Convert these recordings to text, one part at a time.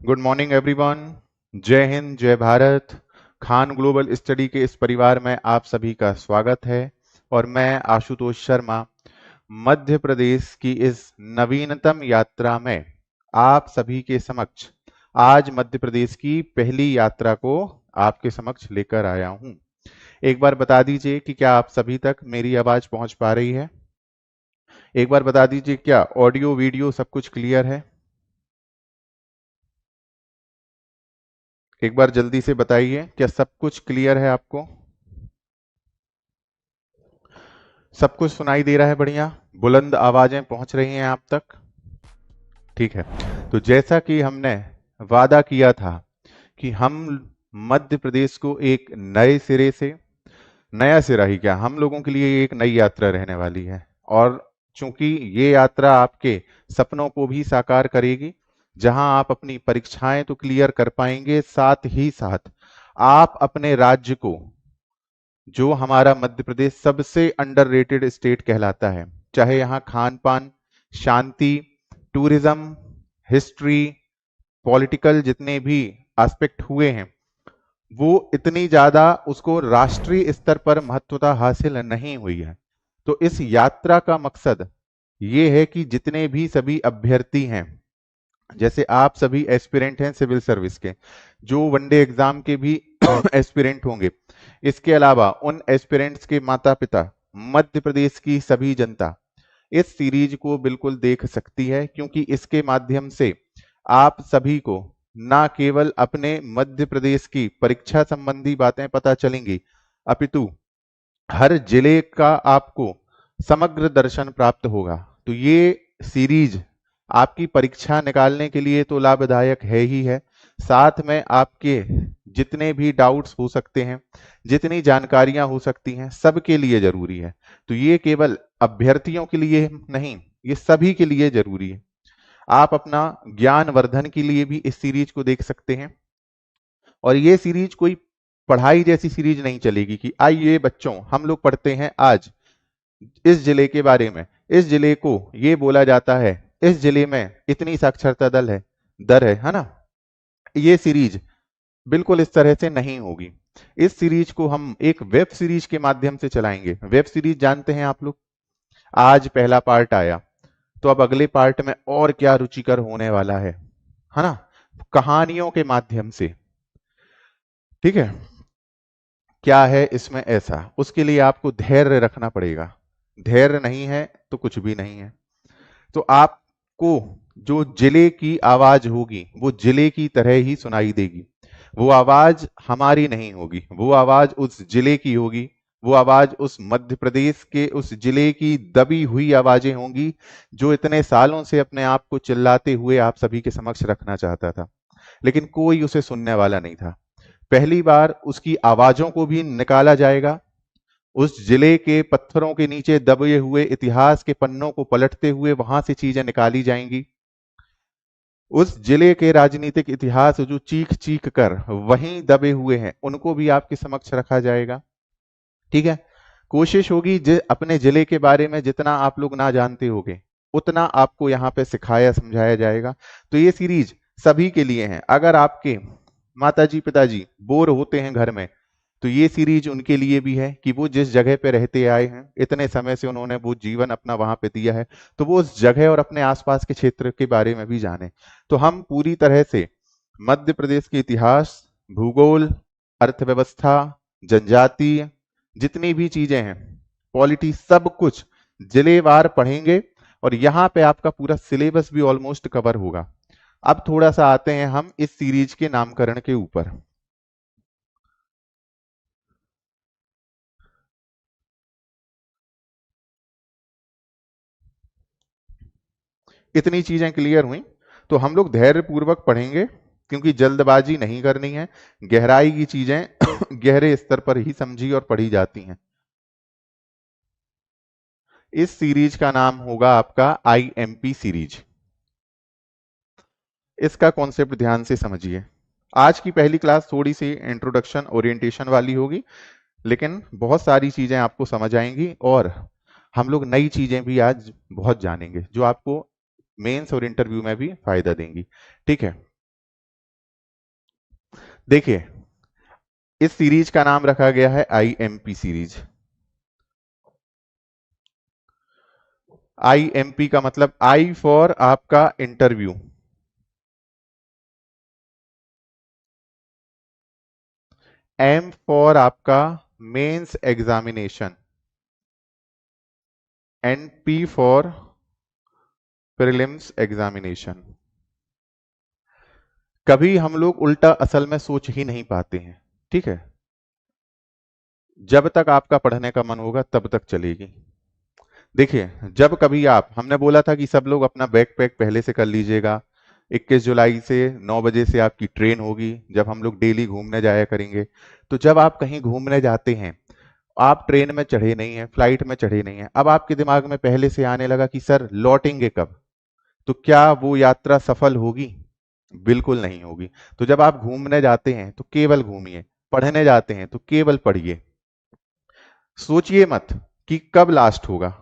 Good morning everyone. जय हिंद, जय Bharat. Khan global study के इस परिवार में आप सभी का स्वागत है और मैं आशुतोष शर्मा मध्य प्रदेश की इस नवीनतम यात्रा में आप सभी के समक्ष आज मध्य प्रदेश की पहली यात्रा को आपके समक्ष लेकर आया हूं। एक बार बता दीजिए कि क्या आप सभी तक मेरी आवाज पहुंच पा रही है। एक बार बता दीजिए क्या ऑडियो वीडियो सब कुछ क्लियर है। एक बार जल्दी से बताइए क्या सब कुछ क्लियर है आपको। सब कुछ सुनाई दे रहा है, बढ़िया, बुलंद आवाजें पहुंच रही हैं आप तक। ठीक है, तो जैसा कि हमने वादा किया था कि हम मध्य प्रदेश को एक नए सिरे से, नया सिरा ही क्या, हम लोगों के लिए एक नई यात्रा रहने वाली है। और चूंकि ये यात्रा आपके सपनों को भी साकार करेगी, जहां आप अपनी परीक्षाएं तो क्लियर कर पाएंगे, साथ ही साथ आप अपने राज्य को, जो हमारा मध्य प्रदेश सबसे अंडररेटेड स्टेट कहलाता है, चाहे यहाँ खान पान, शांति, टूरिज्म, हिस्ट्री, पॉलिटिकल जितने भी एस्पेक्ट हुए हैं, वो इतनी ज्यादा उसको राष्ट्रीय स्तर पर महत्वता हासिल नहीं हुई है। तो इस यात्रा का मकसद ये है कि जितने भी सभी अभ्यर्थी हैं, जैसे आप सभी एस्पिरेंट हैं सिविल सर्विस के, जो वनडे एग्जाम के भी एस्पिरेंट होंगे, इसके अलावा उन एस्पिरेंट्स के माता पिता, मध्य प्रदेश की सभी जनता इस सीरीज को बिल्कुल देख सकती है, क्योंकि इसके माध्यम से आप सभी को ना केवल अपने मध्य प्रदेश की परीक्षा संबंधी बातें पता चलेंगी, अपितु हर जिले का आपको समग्र दर्शन प्राप्त होगा। तो ये सीरीज आपकी परीक्षा निकालने के लिए तो लाभदायक है ही है, साथ में आपके जितने भी डाउट्स हो सकते हैं, जितनी जानकारियां हो सकती हैं, सबके लिए जरूरी है। तो ये केवल अभ्यर्थियों के लिए नहीं, ये सभी के लिए जरूरी है। आप अपना ज्ञान वर्धन के लिए भी इस सीरीज को देख सकते हैं। और ये सीरीज कोई पढ़ाई जैसी सीरीज नहीं चलेगी कि आइए बच्चों हम लोग पढ़ते हैं आज इस जिले के बारे में, इस जिले को ये बोला जाता है, इस जिले में इतनी साक्षरता दर है ना। ये सीरीज बिल्कुल इस तरह से नहीं होगी। इस सीरीज को हम एक वेब सीरीज के माध्यम से चलाएंगे। वेब सीरीज जानते हैं आप लोग, आज पहला पार्ट आया, तो अब अगले पार्ट में और क्या रुचिकर होने वाला है ना, कहानियों के माध्यम से। ठीक है, क्या है इसमें ऐसा, उसके लिए आपको धैर्य रखना पड़ेगा। धैर्य नहीं है तो कुछ भी नहीं है। तो आपको जो जिले की आवाज होगी वो जिले की तरह ही सुनाई देगी। वो आवाज हमारी नहीं होगी, वो आवाज उस जिले की होगी, वो आवाज उस मध्य प्रदेश के उस जिले की दबी हुई आवाजें होंगी, जो इतने सालों से अपने आप को चिल्लाते हुए आप सभी के समक्ष रखना चाहता था, लेकिन कोई उसे सुनने वाला नहीं था। पहली बार उसकी आवाजों को भी निकाला जाएगा, उस जिले के पत्थरों के नीचे दबे हुए इतिहास के पन्नों को पलटते हुए वहां से चीजें निकाली जाएंगी। उस जिले के राजनीतिक इतिहास जो चीख चीख कर वहीं दबे हुए हैं, उनको भी आपके समक्ष रखा जाएगा। ठीक है, कोशिश होगी अपने जिले के बारे में जितना आप लोग ना जानते होंगे, उतना आपको यहाँ पे सिखाया समझाया जाएगा। तो ये सीरीज सभी के लिए है। अगर आपके माताजी पिताजी बोर होते हैं घर में, तो ये सीरीज उनके लिए भी है कि वो जिस जगह पे रहते आए हैं, इतने समय से उन्होंने वो जीवन अपना वहां पे दिया है, तो वो उस जगह और अपने आसपास के क्षेत्र के बारे में भी जाने। तो हम पूरी तरह से मध्य प्रदेश के इतिहास, भूगोल, अर्थव्यवस्था, जनजातीय, जितनी भी चीजें हैं, पॉलिटी, सब कुछ जिलेवार पढ़ेंगे। और यहाँ पे आपका पूरा सिलेबस भी ऑलमोस्ट कवर होगा। अब थोड़ा सा आते हैं हम इस सीरीज के नामकरण के ऊपर। इतनी चीजें क्लियर हुई, तो हम लोग धैर्य पूर्वक पढ़ेंगे, क्योंकि जल्दबाजी नहीं करनी है। गहराई की चीजें गहरे स्तर पर ही समझी और पढ़ी जाती हैं। इस सीरीज का नाम होगा आपका आईएमपी सीरीज। इसका कॉन्सेप्ट ध्यान से समझिए। आज की पहली क्लास थोड़ी सी इंट्रोडक्शन ओरिएंटेशन वाली होगी, लेकिन बहुत सारी चीजें आपको समझ आएंगी और हम लोग नई चीजें भी आज बहुत जानेंगे, जो आपको मेंस और इंटरव्यू में भी फायदा देंगी। ठीक है, देखिए, इस सीरीज का नाम रखा गया है आईएमपी सीरीज। आईएमपी का मतलब आई फॉर आपका इंटरव्यू, एम फॉर आपका mains examination, and P for prelims examination. कभी हम लोग उल्टा असल में सोच ही नहीं पाते हैं, ठीक है। जब तक आपका पढ़ने का मन होगा तब तक चलेगी। देखिए, जब कभी आप, हमने बोला था कि सब लोग अपना बैग पैक पहले से कर लीजिएगा। 21 जुलाई से 9 बजे से आपकी ट्रेन होगी, जब हम लोग डेली घूमने जाया करेंगे। तो जब आप कहीं घूमने जाते हैं, आप ट्रेन में चढ़े नहीं हैं, फ्लाइट में चढ़े नहीं हैं, अब आपके दिमाग में पहले से आने लगा कि सर लौटेंगे कब, तो क्या वो यात्रा सफल होगी? बिल्कुल नहीं होगी। तो जब आप घूमने जाते हैं तो केवल घूमिए, पढ़ने जाते हैं तो केवल पढ़िए। सोचिए मत कि कब लास्ट होगा।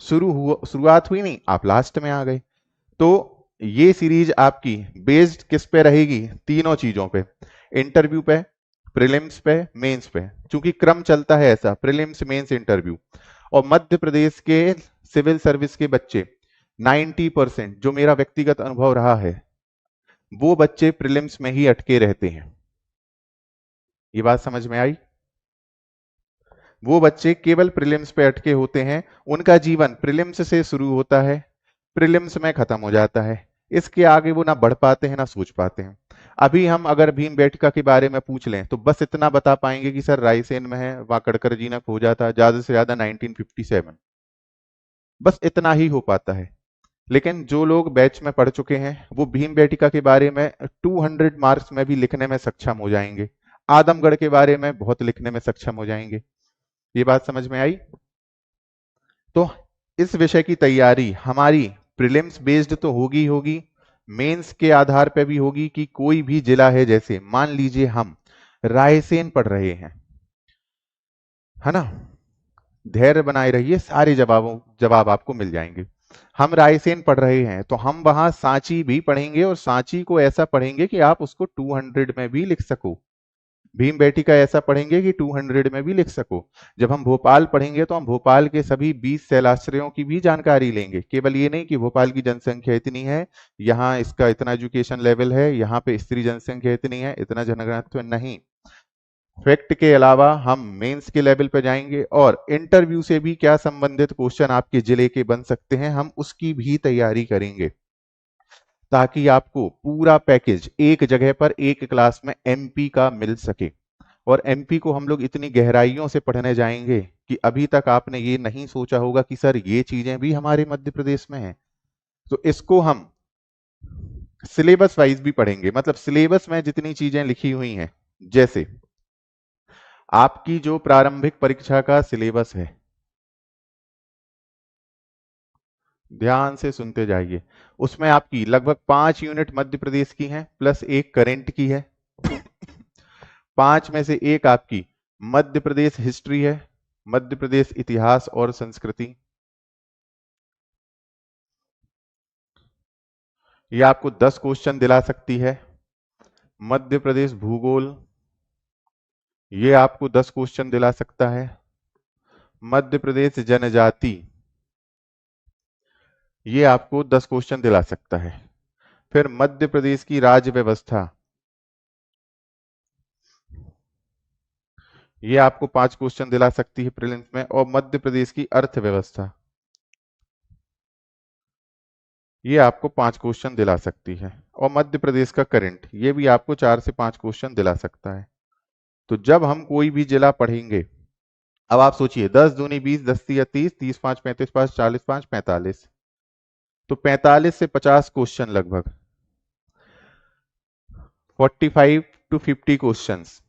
शुरुआत हुई नहीं, आप लास्ट में आ गए। तो ये सीरीज आपकी बेस्ड किस पे रहेगी? तीनों चीजों पे, इंटरव्यू पे, प्रीलिम्स पे, मेंस पे। क्योंकि क्रम चलता है ऐसा, प्रीलिम्स, मेंस, इंटरव्यू। और मध्य प्रदेश के सिविल सर्विस के बच्चे 90%, जो मेरा व्यक्तिगत अनुभव रहा है, वो बच्चे प्रीलिम्स में ही अटके रहते हैं। ये बात समझ में आई? वो बच्चे केवल प्रीलिम्स पे अटके होते हैं। उनका जीवन प्रीलिम्स से शुरू होता है, प्रीलिम्स में खत्म हो जाता है। इसके आगे वो ना बढ़ पाते हैं ना सोच पाते हैं। अभी हम अगर भीमबेटका के बारे में पूछ लें तो बस इतना बता पाएंगे कि सर रायसेन में है, वाकड़कर जी ने खोजा था, ज्यादा से ज्यादा 1957, बस इतना ही हो पाता है। लेकिन जो लोग बैच में पढ़ चुके हैं वो भीमबेटका के बारे में 200 मार्क्स में भी लिखने में सक्षम हो जाएंगे, आदमगढ़ के बारे में बहुत लिखने में सक्षम हो जाएंगे। ये बात समझ में आई? तो इस विषय की तैयारी हमारी प्रीलिम्स बेस्ड तो होगी होगी, मेंस के आधार पे भी होगी कि कोई भी जिला है, जैसे मान लीजिए हम रायसेन पढ़ रहे हैं, है ना, धैर्य बनाए रहिए, सारे जवाब आपको मिल जाएंगे। हम रायसेन पढ़ रहे हैं तो हम वहां सांची भी पढ़ेंगे, और सांची को ऐसा पढ़ेंगे कि आप उसको 200 में भी लिख सको। भीमबेटका ऐसा पढ़ेंगे कि 200 में भी लिख सको। जब हम भोपाल पढ़ेंगे तो हम भोपाल के सभी 20 शैलाश्रयों की भी जानकारी लेंगे, केवल ये नहीं कि भोपाल की जनसंख्या इतनी है, यहाँ इसका इतना एजुकेशन लेवल है, यहाँ पे स्त्री जनसंख्या इतनी है, इतना जनघनत्व नहीं। फैक्ट के अलावा हम मेंस के लेवल पे जाएंगे, और इंटरव्यू से भी क्या संबंधित क्वेश्चन आपके जिले के बन सकते हैं, हम उसकी भी तैयारी करेंगे, ताकि आपको पूरा पैकेज एक जगह पर एक क्लास में एमपी का मिल सके। और एमपी को हम लोग इतनी गहराइयों से पढ़ने जाएंगे कि अभी तक आपने ये नहीं सोचा होगा कि सर ये चीजें भी हमारे मध्य प्रदेश में हैं। तो इसको हम सिलेबस वाइज भी पढ़ेंगे, मतलब सिलेबस में जितनी चीजें लिखी हुई हैं, जैसे आपकी जो प्रारंभिक परीक्षा का सिलेबस है, ध्यान से सुनते जाइए, उसमें आपकी लगभग 5 यूनिट मध्य प्रदेश की हैं प्लस एक करंट की है। 5 में से एक आपकी मध्य प्रदेश हिस्ट्री है, मध्य प्रदेश इतिहास और संस्कृति, ये आपको 10 क्वेश्चन दिला सकती है। मध्य प्रदेश भूगोल, ये आपको 10 क्वेश्चन दिला सकता है। मध्य प्रदेश जनजाति, ये आपको 10 क्वेश्चन दिला सकता है। फिर मध्य प्रदेश की राज्य व्यवस्था, ये आपको 5 क्वेश्चन दिला सकती है प्रीलिम्स में। और मध्य प्रदेश की अर्थव्यवस्था, ये आपको 5 क्वेश्चन दिला सकती है। और मध्य प्रदेश का करंट, ये भी आपको 4 से 5 क्वेश्चन दिला सकता है। तो जब हम कोई भी जिला पढ़ेंगे, अब आप सोचिए 10 दूनी 20, 10 तिया 30, 30 5 35 5 40 5 45, तो 45 से 50 क्वेश्चन, लगभग 45 टू 50 क्वेश्चंस,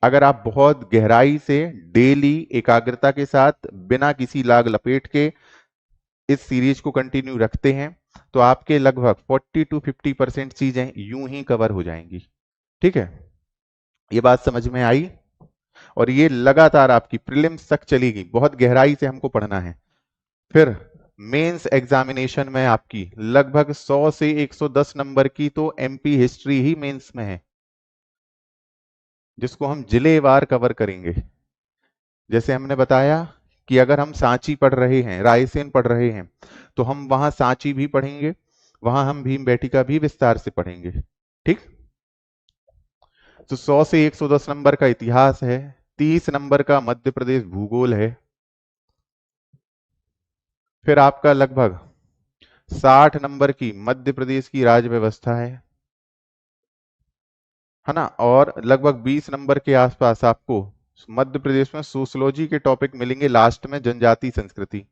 अगर आप बहुत गहराई से डेली एकाग्रता के साथ बिना किसी लाग लपेट के इस सीरीज को कंटिन्यू रखते हैं, तो आपके लगभग 40 टू 50% चीजें यूं ही कवर हो जाएंगी। ठीक है, ये बात समझ में आई? और ये लगातार आपकी प्रीलिम्स तक चलेगी, बहुत गहराई से हमको पढ़ना है। फिर मेंस एग्जामिनेशन में आपकी लगभग 100 से 110 नंबर की तो एमपी हिस्ट्री ही मेंस में है। जिसको हम जिलेवार कवर करेंगे। जैसे हमने बताया कि अगर हम सांची पढ़ रहे हैं, रायसेन पढ़ रहे हैं, तो हम वहां सांची भी पढ़ेंगे, वहां हम भीमबेटका भी विस्तार से पढ़ेंगे। ठीक। तो 100 से 110 नंबर का इतिहास है, 30 नंबर का मध्य प्रदेश भूगोल है, फिर आपका लगभग 60 नंबर की मध्य प्रदेश की राज्य व्यवस्था है ना, और लगभग 20 नंबर के आसपास आपको मध्य प्रदेश में सोशोलॉजी के टॉपिक मिलेंगे लास्ट में, जनजाति संस्कृति।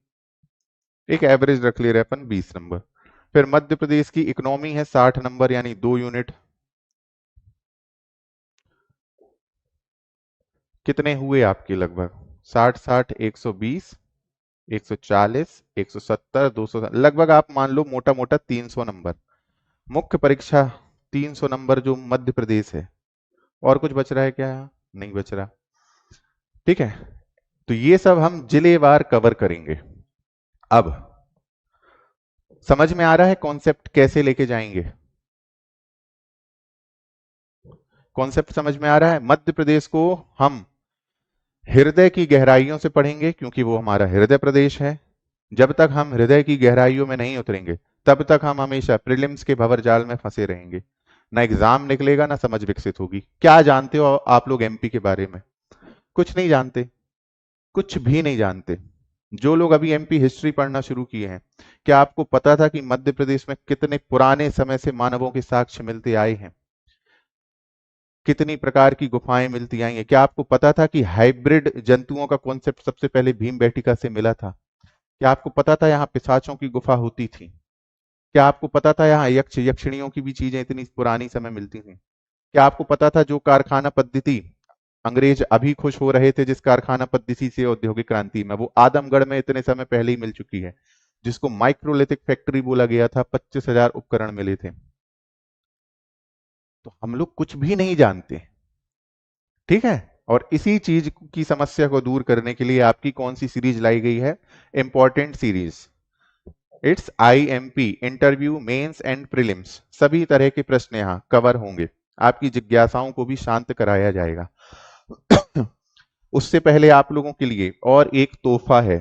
एक एवरेज रख ले रहे अपन 20 नंबर। फिर मध्य प्रदेश की इकोनॉमी है 60 नंबर यानी 2 यूनिट। कितने हुए आपके? लगभग 60 60 120 140 170 200, लगभग आप मान लो मोटा मोटा 300 नंबर। मुख्य परीक्षा 300 नंबर जो मध्य प्रदेश है। और कुछ बच रहा है क्या? नहीं बच रहा। ठीक है, तो ये सब हम जिलेवार कवर करेंगे। अब समझ में आ रहा है कॉन्सेप्ट कैसे लेके जाएंगे? कॉन्सेप्ट समझ में आ रहा है? मध्य प्रदेश को हम हृदय की गहराइयों से पढ़ेंगे क्योंकि वो हमारा हृदय प्रदेश है। जब तक हम हृदय की गहराइयों में नहीं उतरेंगे तब तक हम हमेशा प्रीलिम्स के भंवरजाल में फंसे रहेंगे, ना एग्जाम निकलेगा ना समझ विकसित होगी। क्या जानते हो आप लोग एमपी के बारे में? कुछ नहीं जानते, कुछ भी नहीं जानते। जो लोग अभी एमपी हिस्ट्री पढ़ना शुरू किए हैं, क्या आपको पता था कि मध्य प्रदेश में कितने पुराने समय से मानवों के साक्ष्य मिलते आए हैं? कितनी प्रकार की गुफाएं मिलती आई हैं? क्या आपको पता था कि हाइब्रिड जंतुओं का कॉन्सेप्ट सबसे पहले भीमबेटका से मिला था? क्या आपको पता था यहाँ पिशाचों की गुफा होती थी? क्या आपको पता था यहाँ यक्ष यक्षिणियों की भी चीजें इतनी पुरानी समय मिलती थी? क्या आपको पता था जो कारखाना पद्धति अंग्रेज अभी खुश हो रहे थे जिस कारखाना पद्धति से औद्योगिक क्रांति में, वो आदमगढ़ में इतने समय पहले ही मिल चुकी है, जिसको माइक्रोलिथिक फैक्ट्री बोला गया था, 25,000 उपकरण मिले थे। तो हम लोग कुछ भी नहीं जानते। ठीक है, और इसी चीज की समस्या को दूर करने के लिए आपकी कौन सी सीरीज लाई गई है? Important series. It's IMP, interview mains and prelims. सभी तरह के प्रश्न यहाँ कवर होंगे, आपकी जिज्ञासाओं को भी शांत कराया जाएगा। उससे पहले आप लोगों के लिए और एक तोहफा है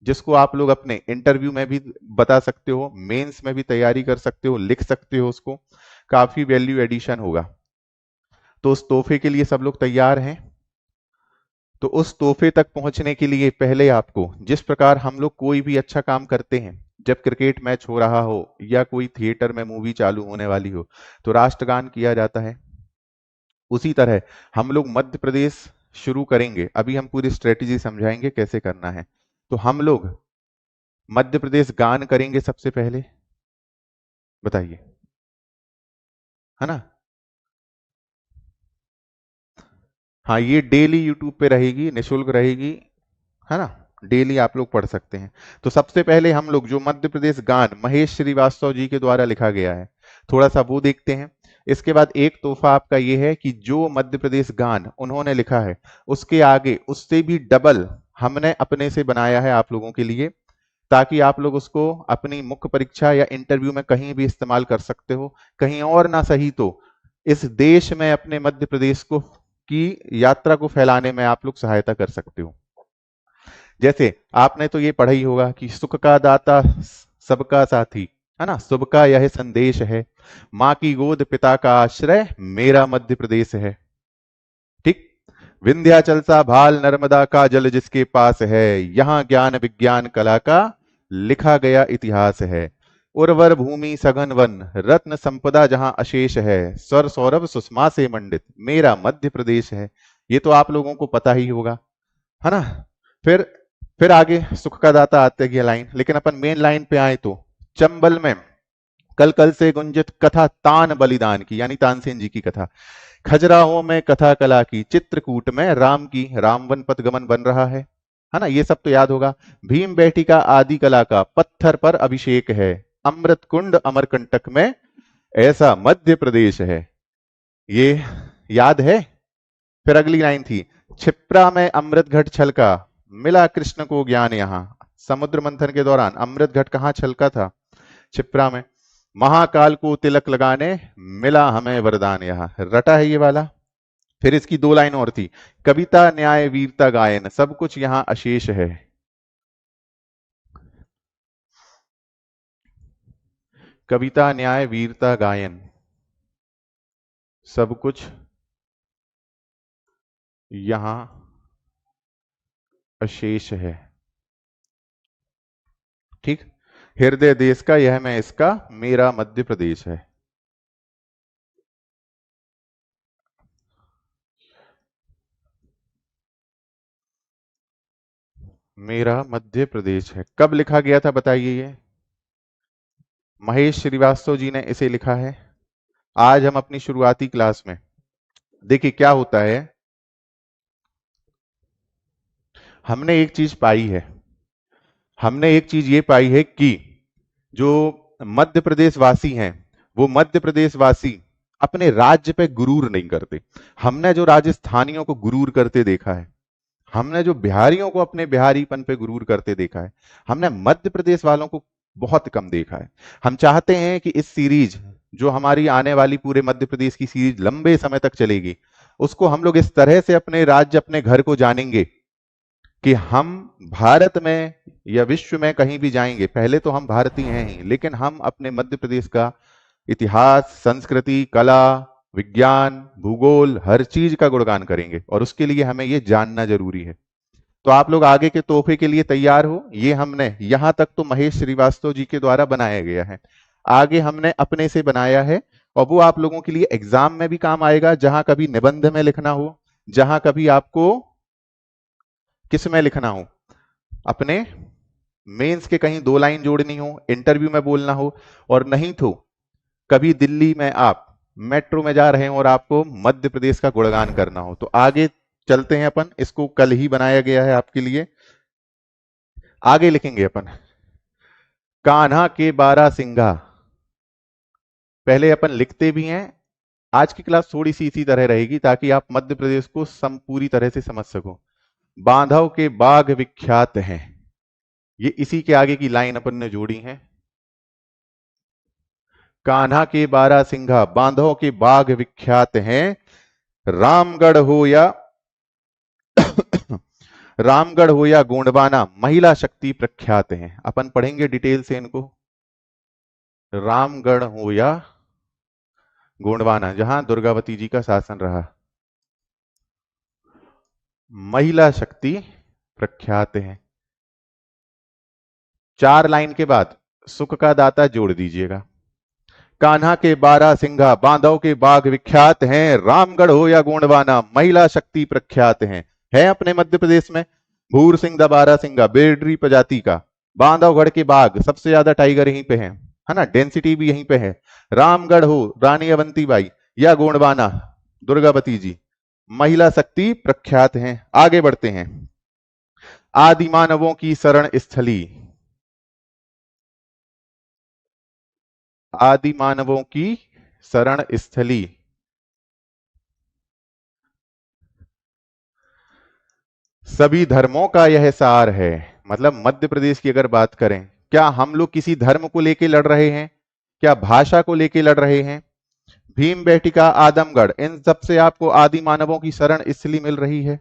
जिसको आप लोग अपने इंटरव्यू में भी बता सकते हो, मेंस में भी तैयारी कर सकते हो, लिख सकते हो उसको, काफी वैल्यू एडिशन होगा। तो उस तोहफे के लिए सब लोग तैयार हैं? तो उस तोहफे तक पहुंचने के लिए पहले आपको, जिस प्रकार हम लोग कोई भी अच्छा काम करते हैं, जब क्रिकेट मैच हो रहा हो या कोई थिएटर में मूवी चालू होने वाली हो तो राष्ट्रगान किया जाता है, उसी तरह हम लोग मध्य प्रदेश शुरू करेंगे। अभी हम पूरी स्ट्रेटेजी समझाएंगे कैसे करना है। तो हम लोग मध्य प्रदेश गान करेंगे सबसे पहले, बताइए, है ना? हाँ, ये डेली यूट्यूब पे रहेगी, निशुल्क रहेगी, है ना? डेली आप लोग पढ़ सकते हैं। तो सबसे पहले हम लोग जो मध्य प्रदेश गान महेश श्रीवास्तव जी के द्वारा लिखा गया है, थोड़ा सा वो देखते हैं। इसके बाद एक तोहफा आपका ये है कि जो मध्य प्रदेश गान उन्होंने लिखा है उसके आगे उससे भी डबल हमने अपने से बनाया है आप लोगों के लिए, ताकि आप लोग उसको अपनी मुख्य परीक्षा या इंटरव्यू में कहीं भी इस्तेमाल कर सकते हो। कहीं और ना सही तो इस देश में अपने मध्य प्रदेश को की यात्रा को फैलाने में आप लोग सहायता कर सकते हो। जैसे आपने तो ये पढ़ा ही होगा कि सुख का दाता सबका साथी, है ना, सबका यह संदेश है, माँ की गोद पिता का आश्रय मेरा मध्य प्रदेश है। ठीक। विंध्याचल सा भाल नर्मदा का जल जिसके पास है, यहाँ ज्ञान विज्ञान कला का लिखा गया इतिहास है। उर्वर भूमि सघन वन रत्न संपदा जहां अशेष है, स्वर सौरभ सुषमा से मंडित मेरा मध्य प्रदेश है। ये तो आप लोगों को पता ही होगा, है ना? फिर फिर आगे सुख का दाता आते की लाइन, लेकिन अपन मेन लाइन पे आए तो चंबल में कल कल से गुंजित कथा तान बलिदान की, यानी तानसेन जी की कथा। खजुराहो में कथा कला की, चित्रकूट में राम की रामवन पथ गमन बन रहा है ना? ये सब तो याद होगा। भीम बेटिका आदि कला का पत्थर पर अभिषेक है, अमृत कुंड अमरकंटक में ऐसा मध्य प्रदेश है। ये याद है? फिर अगली लाइन थी, क्षिप्रा में अमृत घट छलका मिला कृष्ण को ज्ञान यहाँ। समुद्र मंथन के दौरान अमृत घट कहाँ छलका था? क्षिप्रा में। महाकाल को तिलक लगाने मिला हमें वरदान यहाँ। रटा है ये वाला? फिर इसकी 2 लाइन और थी, कविता न्याय वीरता गायन सब कुछ यहां अशेष है। कविता न्याय वीरता गायन सब कुछ यहां अशेष है। ठीक, हृदय देश का यह मैं इसका, मेरा मध्य प्रदेश है। मेरा मध्य प्रदेश है। कब लिखा गया था बताइए? ये महेश श्रीवास्तव जी ने इसे लिखा है। आज हम अपनी शुरुआती क्लास में, देखिए क्या होता है, हमने एक चीज पाई है, हमने एक चीज ये पाई है कि जो मध्य प्रदेश वासी हैं, वो मध्य प्रदेश वासी अपने राज्य पे गुरूर नहीं करते। हमने जो राजस्थानियों को गुरूर करते देखा है, हमने जो बिहारियों को अपने बिहारीपन पे गुरूर करते देखा है, हमने मध्य प्रदेश वालों को बहुत कम देखा है। हम चाहते हैं कि इस सीरीज, जो हमारी आने वाली पूरे मध्य प्रदेश की सीरीज लंबे समय तक चलेगी, उसको हम लोग इस तरह से अपने राज्य, अपने घर को जानेंगे कि हम भारत में या विश्व में कहीं भी जाएंगे, पहले तो हम भारतीय हैं ही, लेकिन हम अपने मध्य प्रदेश का इतिहास, संस्कृति, कला, विज्ञान, भूगोल, हर चीज का गुणगान करेंगे, और उसके लिए हमें ये जानना जरूरी है। तो आप लोग आगे के तोहफे के लिए तैयार हो? ये हमने यहां तक तो महेश श्रीवास्तव जी के द्वारा बनाया गया है, आगे हमने अपने से बनाया है, और वो आप लोगों के लिए एग्जाम में भी काम आएगा, जहां कभी निबंध में लिखना हो, जहां कभी आपको किस में लिखना हो, अपने मेंस के कहीं 2 लाइन जोड़नी हो, इंटरव्यू में बोलना हो, और नहीं तो कभी दिल्ली में आप मेट्रो में जा रहे हैं और आपको मध्य प्रदेश का गुणगान करना हो। तो आगे चलते हैं अपन, इसको कल ही बनाया गया है आपके लिए। आगे लिखेंगे अपन, कान्हा के 12 सिंघा, पहले अपन लिखते भी हैं। आज की क्लास थोड़ी सी इसी तरह रहेगी ताकि आप मध्य प्रदेश को पूरी तरह से समझ सको। बांधव के बाघ विख्यात हैं, ये इसी के आगे की लाइन अपन ने जोड़ी है। कान्हा के 12 सिंघा, बांधव के बाघ विख्यात हैं, रामगढ़ हो या रामगढ़ हो या गोंडवाना, महिला शक्ति प्रख्यात हैं। अपन पढ़ेंगे डिटेल से इनको। रामगढ़ हो या गोंडवाना, जहां दुर्गावती जी का शासन रहा, महिला शक्ति प्रख्यात हैं। 4 लाइन के बाद सुख का दाता जोड़ दीजिएगा। कान्हा के 12 सिंघा, बांधव के बाघ विख्यात हैं, रामगढ़ हो या गोंडवाना, महिला शक्ति प्रख्यात हैं। है अपने मध्य प्रदेश में भूर सिंह द 12 सिंघा, बेडरी प्रजाति का, बांधवगढ़ के बाघ, सबसे ज्यादा टाइगर यहीं पे है ना, डेंसिटी भी यहीं पे है। रामगढ़ हो रानी अवंतीबाई या गोंडवाना दुर्गावती जी, महिला शक्ति प्रख्यात हैं। आगे बढ़ते हैं। आदि मानवों की शरण स्थली, आदि मानवों की शरण स्थली, सभी धर्मों का यह सार है। मतलब मध्य प्रदेश की अगर बात करें, क्या हम लोग किसी धर्म को लेकर लड़ रहे हैं? क्या भाषा को लेकर लड़ रहे हैं? भीम बेटिका, आदमगढ़, इन सब से आपको आदि मानवों की शरण इसलिए मिल रही है।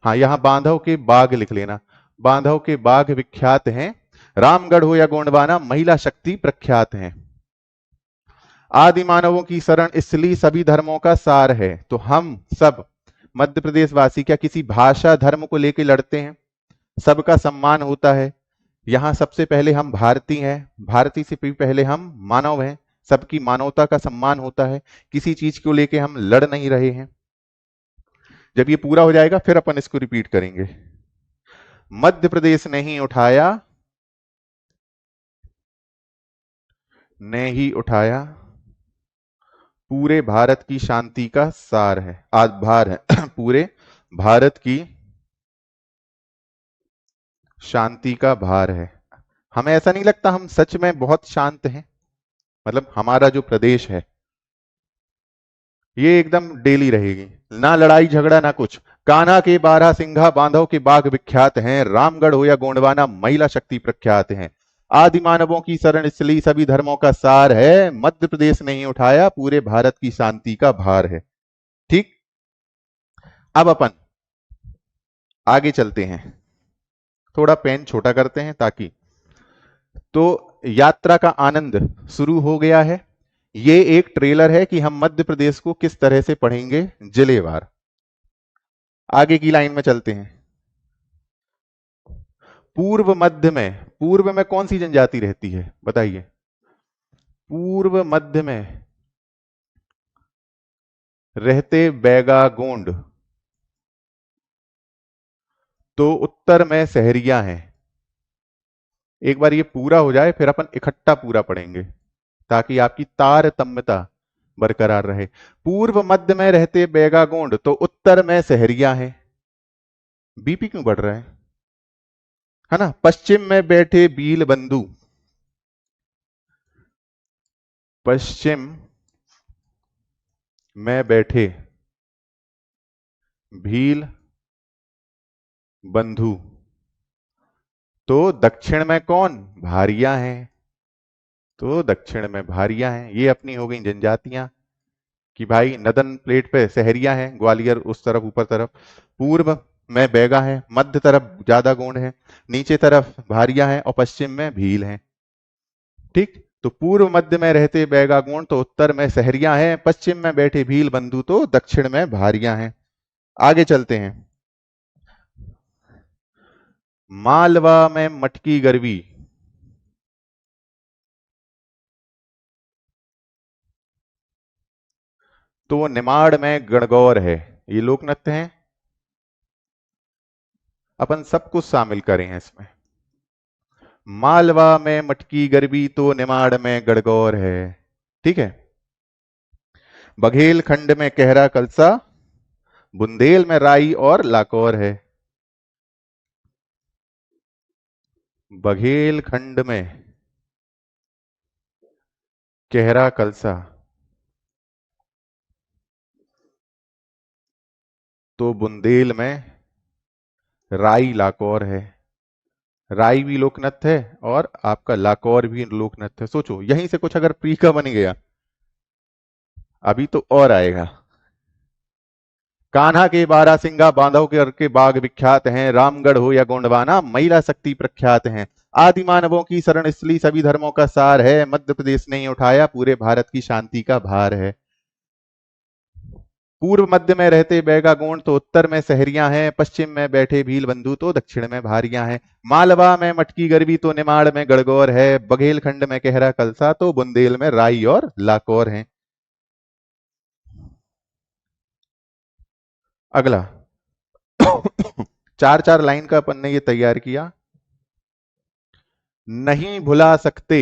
हाँ, यहां बांधव के बाघ लिख लेना, बांधव के बाघ विख्यात हैं, रामगढ़ हो या गोंडवाना, महिला शक्ति प्रख्यात हैं। आदि मानवों की शरण इसलिए सभी धर्मों का सार है। तो हम सब मध्य प्रदेश वासी क्या किसी भाषा धर्म को लेकर लड़ते हैं? सबका सम्मान होता है। यहां सबसे पहले हम भारतीय हैं, भारतीय से भी पहले हम मानव हैं, सबकी मानवता का सम्मान होता है, किसी चीज को लेके हम लड़ नहीं रहे हैं। जब ये पूरा हो जाएगा फिर अपन इसको रिपीट करेंगे। मध्य प्रदेश ने ही उठाया, ने ही उठाया पूरे भारत की शांति का सार है, आधार है पूरे भारत की शांति का भार है। हमें ऐसा नहीं लगता हम सच में बहुत शांत हैं? मतलब हमारा जो प्रदेश है ये एकदम डेली रहेगी, ना लड़ाई झगड़ा ना कुछ। कान्हा के 12 सिंघा, बांधव के बाघ विख्यात हैं, रामगढ़ हो या गोंडवाना, महिला शक्ति प्रख्यात हैं। आदि मानवों की शरण इसलिए सभी धर्मों का सार है, मध्य प्रदेश ने ही उठाया पूरे भारत की शांति का भार है। ठीक, अब अपन आगे चलते हैं, थोड़ा पेन छोटा करते हैं ताकि, तो यात्रा का आनंद शुरू हो गया है। ये एक ट्रेलर है कि हम मध्य प्रदेश को किस तरह से पढ़ेंगे जिलेवार। आगे की लाइन में चलते हैं। पूर्व में कौन सी जनजाति रहती है बताइए? पूर्व मध्य में रहते बैगा गोंड, तो उत्तर में सहरिया हैं। एक बार ये पूरा हो जाए फिर अपन इकट्ठा पूरा पढ़ेंगे ताकि आपकी तारतम्यता बरकरार रहे। पूर्व मध्य में रहते बैगा गोंड, तो उत्तर में सहरिया है। बीपी क्यों बढ़ रहा है ना? पश्चिम में बैठे भील बंधु, पश्चिम में बैठे भील बंधु, तो दक्षिण में कौन? भारिया हैं। तो दक्षिण में भारिया हैं। ये अपनी हो गई जनजातियां कि भाई नदन प्लेट पे सहरिया है, ग्वालियर उस तरफ ऊपर तरफ, पूर्व में बैगा है, मध्य तरफ ज्यादा गोंड है, नीचे तरफ भारिया है और पश्चिम में भील है। ठीक, तो पूर्व मध्य में रहते बैगा गोंड, तो उत्तर में सहरिया है, पश्चिम में बैठे भील बंधु, तो दक्षिण में भारिया हैं। आगे चलते हैं। मालवा में मटकी गरबी, तो निमाड़ में गणगौर है। ये लोक नृत्य हैं, अपन सब कुछ शामिल करें हैं इसमें। मालवा में मटकी गरबी, तो निमाड़ में गणगौर है। ठीक है। बघेल खंड में कहरा कलसा, बुंदेल में राई और लाकौर है। बघेल खंड में कहरा कलसा, तो बुंदेल में राई लाकौर है। राई भी लोक नृत्य है और आपका लाकौर भी लोक नृत्य है। सोचो यहीं से कुछ अगर प्री का बन गया, अभी तो और आएगा। कान्हा के बारासिंगा, बांधव के बाग विख्यात हैं, रामगढ़ हो या गोंडवाना, महिला शक्ति प्रख्यात हैं। आदि मानवों की शरण स्थली, सभी धर्मों का सार है, मध्य प्रदेश ने ही उठाया पूरे भारत की शांति का भार है। पूर्व मध्य में रहते बैगा गोंड, तो उत्तर में सहरिया हैं, पश्चिम में बैठे भील बंधु, तो दक्षिण में भारिया हैं। मालवा में मटकी गरबी, तो निमाड़ में गणगौर है। बघेलखंड में कहरा कलसा, तो बुंदेल में राई और लाकौर हैं। अगला चार चार लाइन का अपन ने ये तैयार किया। नहीं भुला सकते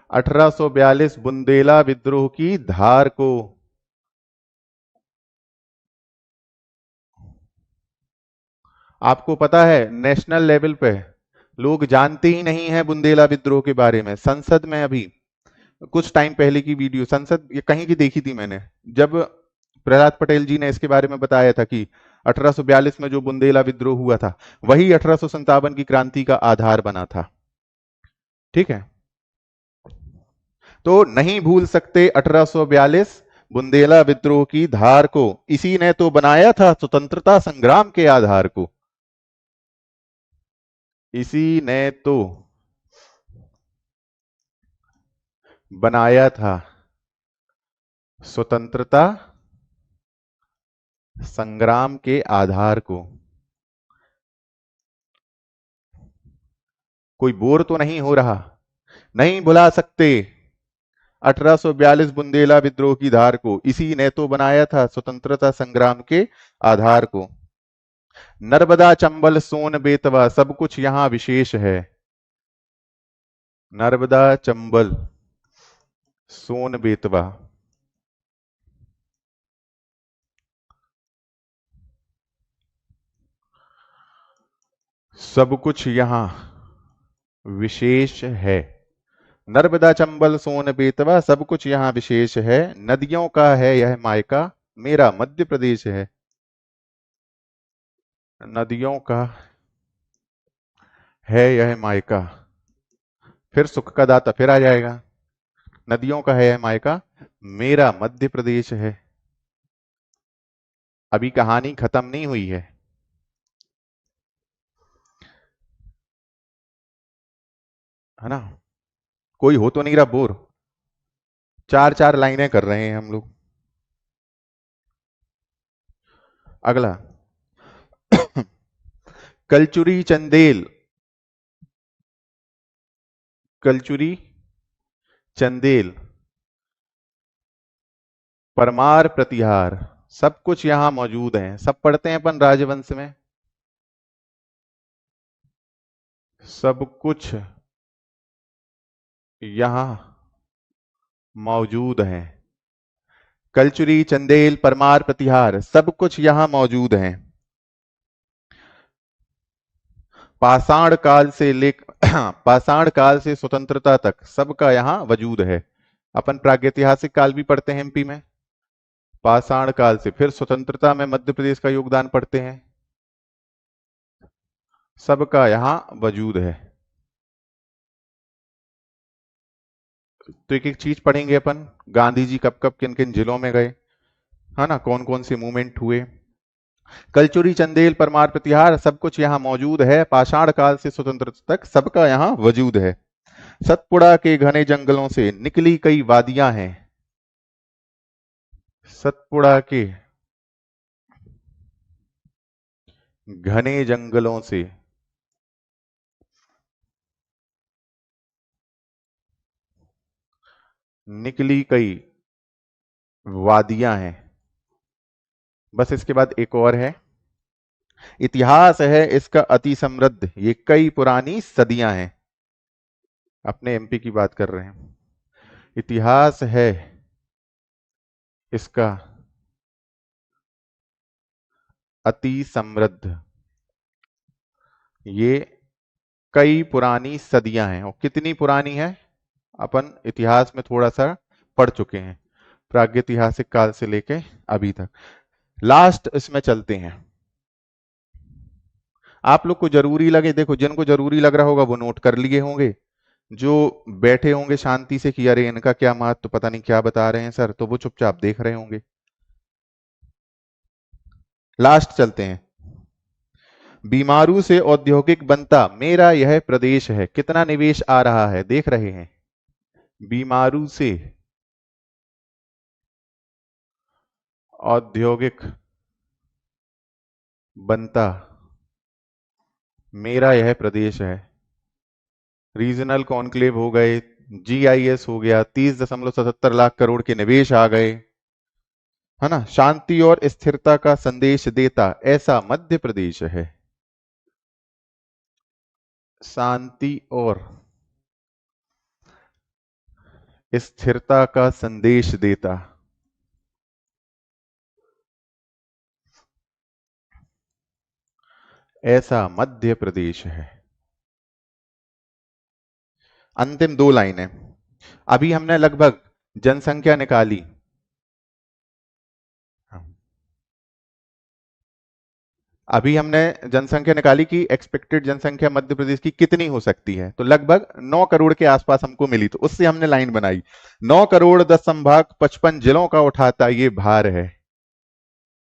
1842 बुंदेला विद्रोह की धार को। आपको पता है नेशनल लेवल पे लोग जानते ही नहीं है बुंदेला विद्रोह के बारे में। संसद में अभी कुछ टाइम पहले की वीडियो, संसद ये कहीं की देखी थी मैंने, जब प्रहलाद पटेल जी ने इसके बारे में बताया था कि 1842 में जो बुंदेला विद्रोह हुआ था वही 1857 की क्रांति का आधार बना था। ठीक है, तो नहीं भूल सकते 1842 बुंदेला विद्रोह की धार को, इसी ने तो बनाया था स्वतंत्रता संग्राम के आधार को। इसी ने तो बनाया था स्वतंत्रता संग्राम के आधार को। कोई बोर तो नहीं हो रहा? नहीं भुला सकते 1842 बुंदेला विद्रोह की धार को, इसी ने तो बनाया था स्वतंत्रता संग्राम के आधार को। नर्मदा चंबल सोन बेतवा, सब कुछ यहां विशेष है। नर्मदा चंबल सोन बेतवा, सब कुछ यहां विशेष है। नर्मदा चंबल सोन बेतवा, सब कुछ यहां विशेष है। नदियों का है यह मायका, मेरा मध्य प्रदेश है। नदियों का है यह मायका, फिर सुख का दाता फिर आ जाएगा। नदियों का है मायका, मेरा मध्य प्रदेश है। अभी कहानी खत्म नहीं हुई है ना? कोई हो तो नहीं रहा बोर? चार चार लाइनें कर रहे हैं हम लोग। अगला, कलचुरी चंदेल, कलचुरी चंदेल, परमार प्रतिहार, सब कुछ यहां मौजूद है। सब पढ़ते हैं अपन राजवंश में। सब कुछ यहां मौजूद है। कलचुरी चंदेल परमार प्रतिहार सब कुछ यहां मौजूद है। पाषाण काल से पाषाण काल से स्वतंत्रता तक सबका यहां वजूद है। अपन प्रागैतिहासिक काल भी पढ़ते हैं एमपी में। पाषाण काल से फिर स्वतंत्रता में मध्य प्रदेश का योगदान पढ़ते हैं। सबका यहां वजूद है। तो एक एक चीज पढ़ेंगे अपन। गांधी जी कब कब किन किन जिलों में गए, है ना, कौन कौन से मूवमेंट हुए। कलचुरी चंदेल परमार प्रतिहार सब कुछ यहाँ मौजूद है। पाषाण काल से स्वतंत्रता तक सबका यहाँ वजूद है। सतपुड़ा के घने जंगलों से निकली कई वादियां हैं। सतपुड़ा के घने जंगलों से निकली कई वादियां हैं। बस इसके बाद एक और है, इतिहास है इसका अति समृद्ध, ये कई पुरानी सदियां हैं। अपने एमपी की बात कर रहे हैं। इतिहास है इसका अति समृद्ध, ये कई पुरानी सदियां हैं। और कितनी पुरानी है अपन इतिहास में थोड़ा सा पढ़ चुके हैं, प्रागैतिहासिक काल से लेके अभी तक। लास्ट इसमें चलते हैं। आप लोग को जरूरी लगे, देखो जिनको जरूरी लग रहा होगा वो नोट कर लिए होंगे। जो बैठे होंगे शांति से कि अरे इनका क्या महत्व, पता नहीं क्या बता रहे हैं सर, तो वो चुपचाप देख रहे होंगे। लास्ट चलते हैं। बीमारू से औद्योगिक बनता मेरा यह प्रदेश है। कितना निवेश आ रहा है देख रहे हैं। बीमारू से औद्योगिक बनता मेरा यह प्रदेश है। रीजनल कॉन्क्लेव हो गए, जीआईएस हो गया, 30.77 लाख करोड़ के निवेश आ गए, है ना। शांति और स्थिरता का संदेश देता ऐसा मध्य प्रदेश है। शांति और स्थिरता का संदेश देता ऐसा मध्य प्रदेश है। अंतिम दो लाइनें। अभी हमने लगभग जनसंख्या निकाली। अभी हमने जनसंख्या निकाली कि एक्सपेक्टेड जनसंख्या मध्य प्रदेश की कितनी हो सकती है, तो लगभग 9 करोड़ के आसपास हमको मिली। तो उससे हमने लाइन बनाई, 9 करोड़ 10 संभाग 55 जिलों का उठाता ये भार है।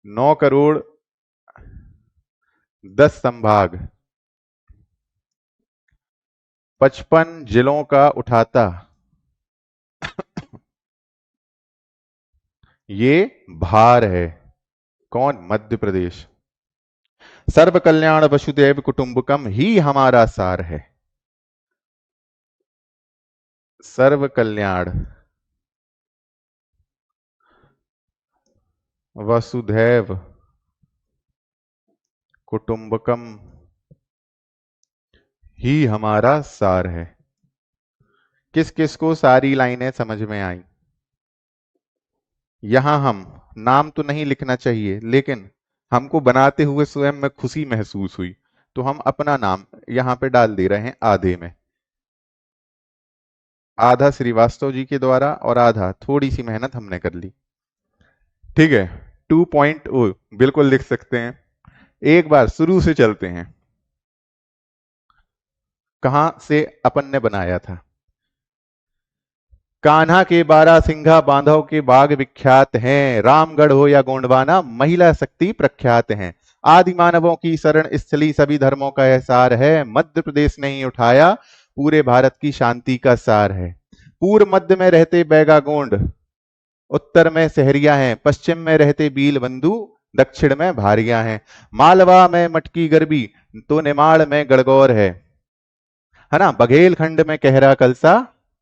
9 करोड़ 10 संभाग 55 जिलों का उठाता ये भार है। कौन? मध्य प्रदेश। सर्व कल्याण वसुदैव कुटुंबकम ही हमारा सार है। सर्व कल्याण वसुधैव कुटुंबकम ही हमारा सार है। किस किस को सारी लाइनें समझ में आई? यहां हम नाम तो नहीं लिखना चाहिए, लेकिन हमको बनाते हुए स्वयं में खुशी महसूस हुई, तो हम अपना नाम यहां पे डाल दे रहे हैं आधे में। आधा श्रीवास्तव जी के द्वारा और आधा थोड़ी सी मेहनत हमने कर ली। ठीक है, 2.0 बिल्कुल लिख सकते हैं। एक बार शुरू से चलते हैं। कहां से अपन ने बनाया था? कान्हा के बारह सिंघा बांधव के बाग विख्यात हैं, रामगढ़ हो या गोंडवाना महिला शक्ति प्रख्यात हैं। आदि मानवों की शरण स्थली सभी धर्मों का एहसार है, मध्य प्रदेश ने ही उठाया पूरे भारत की शांति का सार है। पूर्व मध्य में रहते बैगा गोंड, उत्तर में सहरिया हैं, पश्चिम में रहते बील बंधु, दक्षिण में भारिया हैं। मालवा में मटकी गरबी तो निमाड़ में गणगौर है ना। बघेल खंड में कहरा कलसा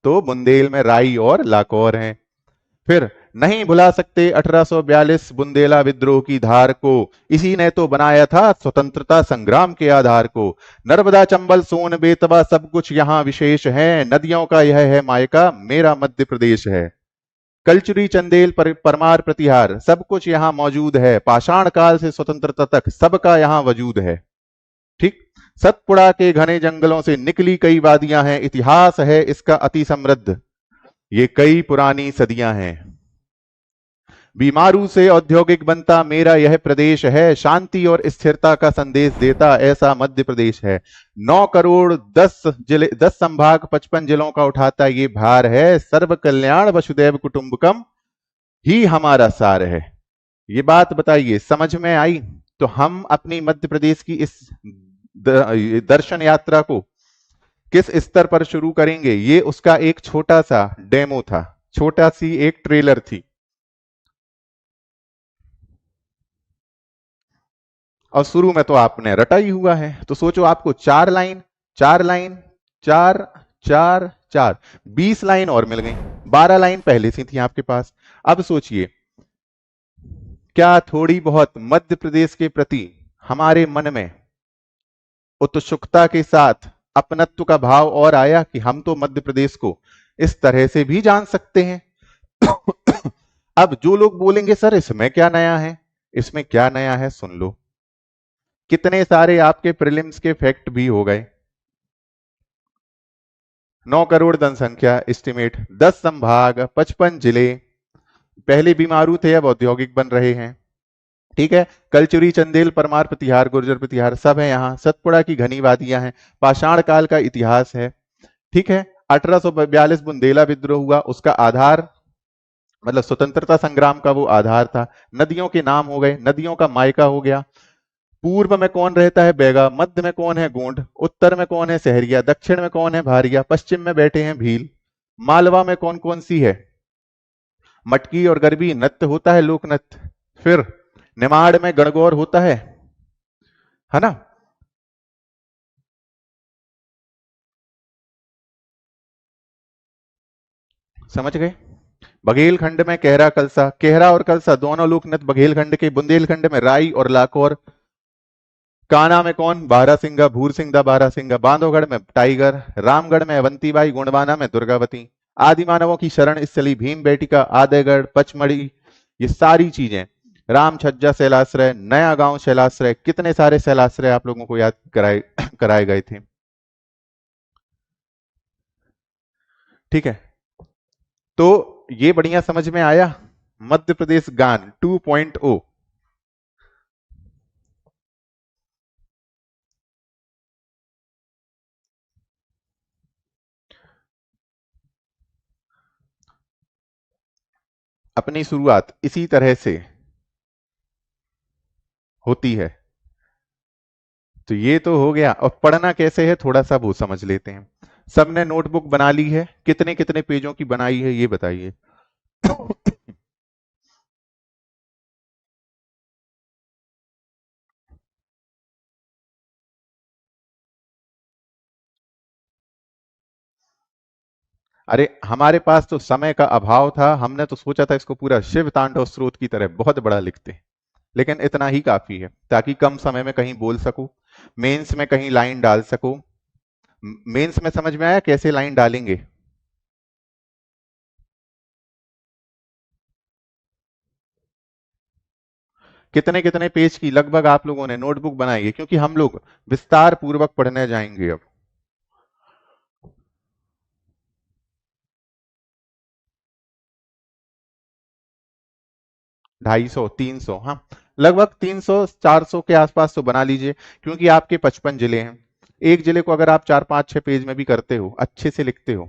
तो बुंदेल में राई और लाकौर हैं। फिर नहीं भुला सकते 1842 बुंदेला विद्रोह की धार को, इसी ने तो बनाया था स्वतंत्रता संग्राम के आधार को। नर्मदा चंबल सोन बेतवा सब कुछ यहाँ विशेष है, नदियों का यह है मायका मेरा मध्य प्रदेश है। कलचुरी चंदेल परमार प्रतिहार सब कुछ यहाँ मौजूद है, पाषाण काल से स्वतंत्रता तक सबका यहाँ वजूद है। ठीक। सतपुड़ा के घने जंगलों से निकली कई वादियां हैं, इतिहास है इसका अति समृद्ध, ये कई पुरानी सदियां हैं। बीमारू से औद्योगिक बनता मेरा यह प्रदेश है, शांति और स्थिरता का संदेश देता ऐसा मध्य प्रदेश है। 9 करोड़ 10 जिले 10 संभाग 55 जिलों का उठाता ये भार है, सर्व कल्याण वसुदैव कुटुंबकम ही हमारा सार है। ये बात बताइए समझ में आई? तो हम अपनी मध्य प्रदेश की इस दर्शन यात्रा को किस स्तर पर शुरू करेंगे, ये उसका एक छोटा सा डेमो था, छोटा सी एक ट्रेलर थी। और शुरू में तो आपने रटा ही हुआ है, तो सोचो आपको 4 लाइन 4 लाइन 4 4 4 20 लाइन और मिल गई, 12 लाइन पहले से थी आपके पास। अब सोचिए क्या थोड़ी बहुत मध्य प्रदेश के प्रति हमारे मन में उत्सुकता के साथ अपनत्व का भाव और आया कि हम तो मध्य प्रदेश को इस तरह से भी जान सकते हैं। अब जो लोग बोलेंगे सर इसमें क्या नया है, इसमें क्या नया है, सुन लो कितने सारे आपके प्रीलिम्स के फैक्ट भी हो गए। 9 करोड़ जनसंख्या एस्टिमेट, 10 संभाग 55 जिले, पहले बीमारू थे अब औद्योगिक बन रहे हैं। ठीक है। कलचुरी चंदेल परमार प्रतिहार गुर्जर प्रतिहार सब है यहाँ। सतपुड़ा की घनी वादियां हैं, पाषाण काल का इतिहास है। ठीक है। 1842 बुंदेला विद्रोह हुआ, उसका आधार मतलब स्वतंत्रता संग्राम का वो आधार था। नदियों के नाम हो गए, नदियों का मायका हो गया। पूर्व में कौन रहता है बैगा, मध्य में कौन है गोंड, उत्तर में कौन है सहरिया, दक्षिण में कौन है भारिया, पश्चिम में बैठे हैं भील। मालवा में कौन कौन सी है, मटकी और गरबी नृत्य होता है लोक नृत्य। फिर निमाड़ में गणगौर होता है ना। समझ गए। बघेलखंड में कहरा कलसा, कहरा और कलसा दोनों लोक नृत्य बघेलखंड के। बुंदेलखंड में राई और लाकौर। कान्हा में कौन, बारासिंगा भूरसिंगा बारासिंगा। बांधवगढ़ में टाइगर, रामगढ़ में अवंतीबाई, गुणवाना में दुर्गावती। आदि मानवों की शरण स्थली भीम बेटिका, आदयगढ़, पचमढ़ी, ये सारी चीजें। राम छज्जा शैलाश्रय, नया गांव शैलाश्रय, कितने सारे शैलाश्रय आप लोगों को याद कराए गए थे। ठीक है। तो ये बढ़िया समझ में आया। मध्य प्रदेश गान 2.0। अपनी शुरुआत इसी तरह से होती है। तो ये तो हो गया। और पढ़ना कैसे है थोड़ा सा वो समझ लेते हैं। सबने नोटबुक बना ली है, कितने कितने पेजों की बनाई है ये बताइए। अरे हमारे पास तो समय का अभाव था, हमने तो सोचा था इसको पूरा शिव तांडव स्रोत की तरह बहुत बड़ा लिखते हैं, लेकिन इतना ही काफी है ताकि कम समय में कहीं बोल सकूं, मेंस में कहीं लाइन डाल सकूं। मेंस में समझ में आया कैसे लाइन डालेंगे? कितने कितने पेज की लगभग आप लोगों ने नोटबुक बनाई है, क्योंकि हम लोग विस्तार पूर्वक पढ़ने जाएंगे अब। 250 300, हाँ लगभग 300 400 के आसपास तो बना लीजिए, क्योंकि आपके 55 जिले हैं। एक जिले को अगर आप 4 5 6 पेज में भी करते हो, अच्छे से लिखते हो,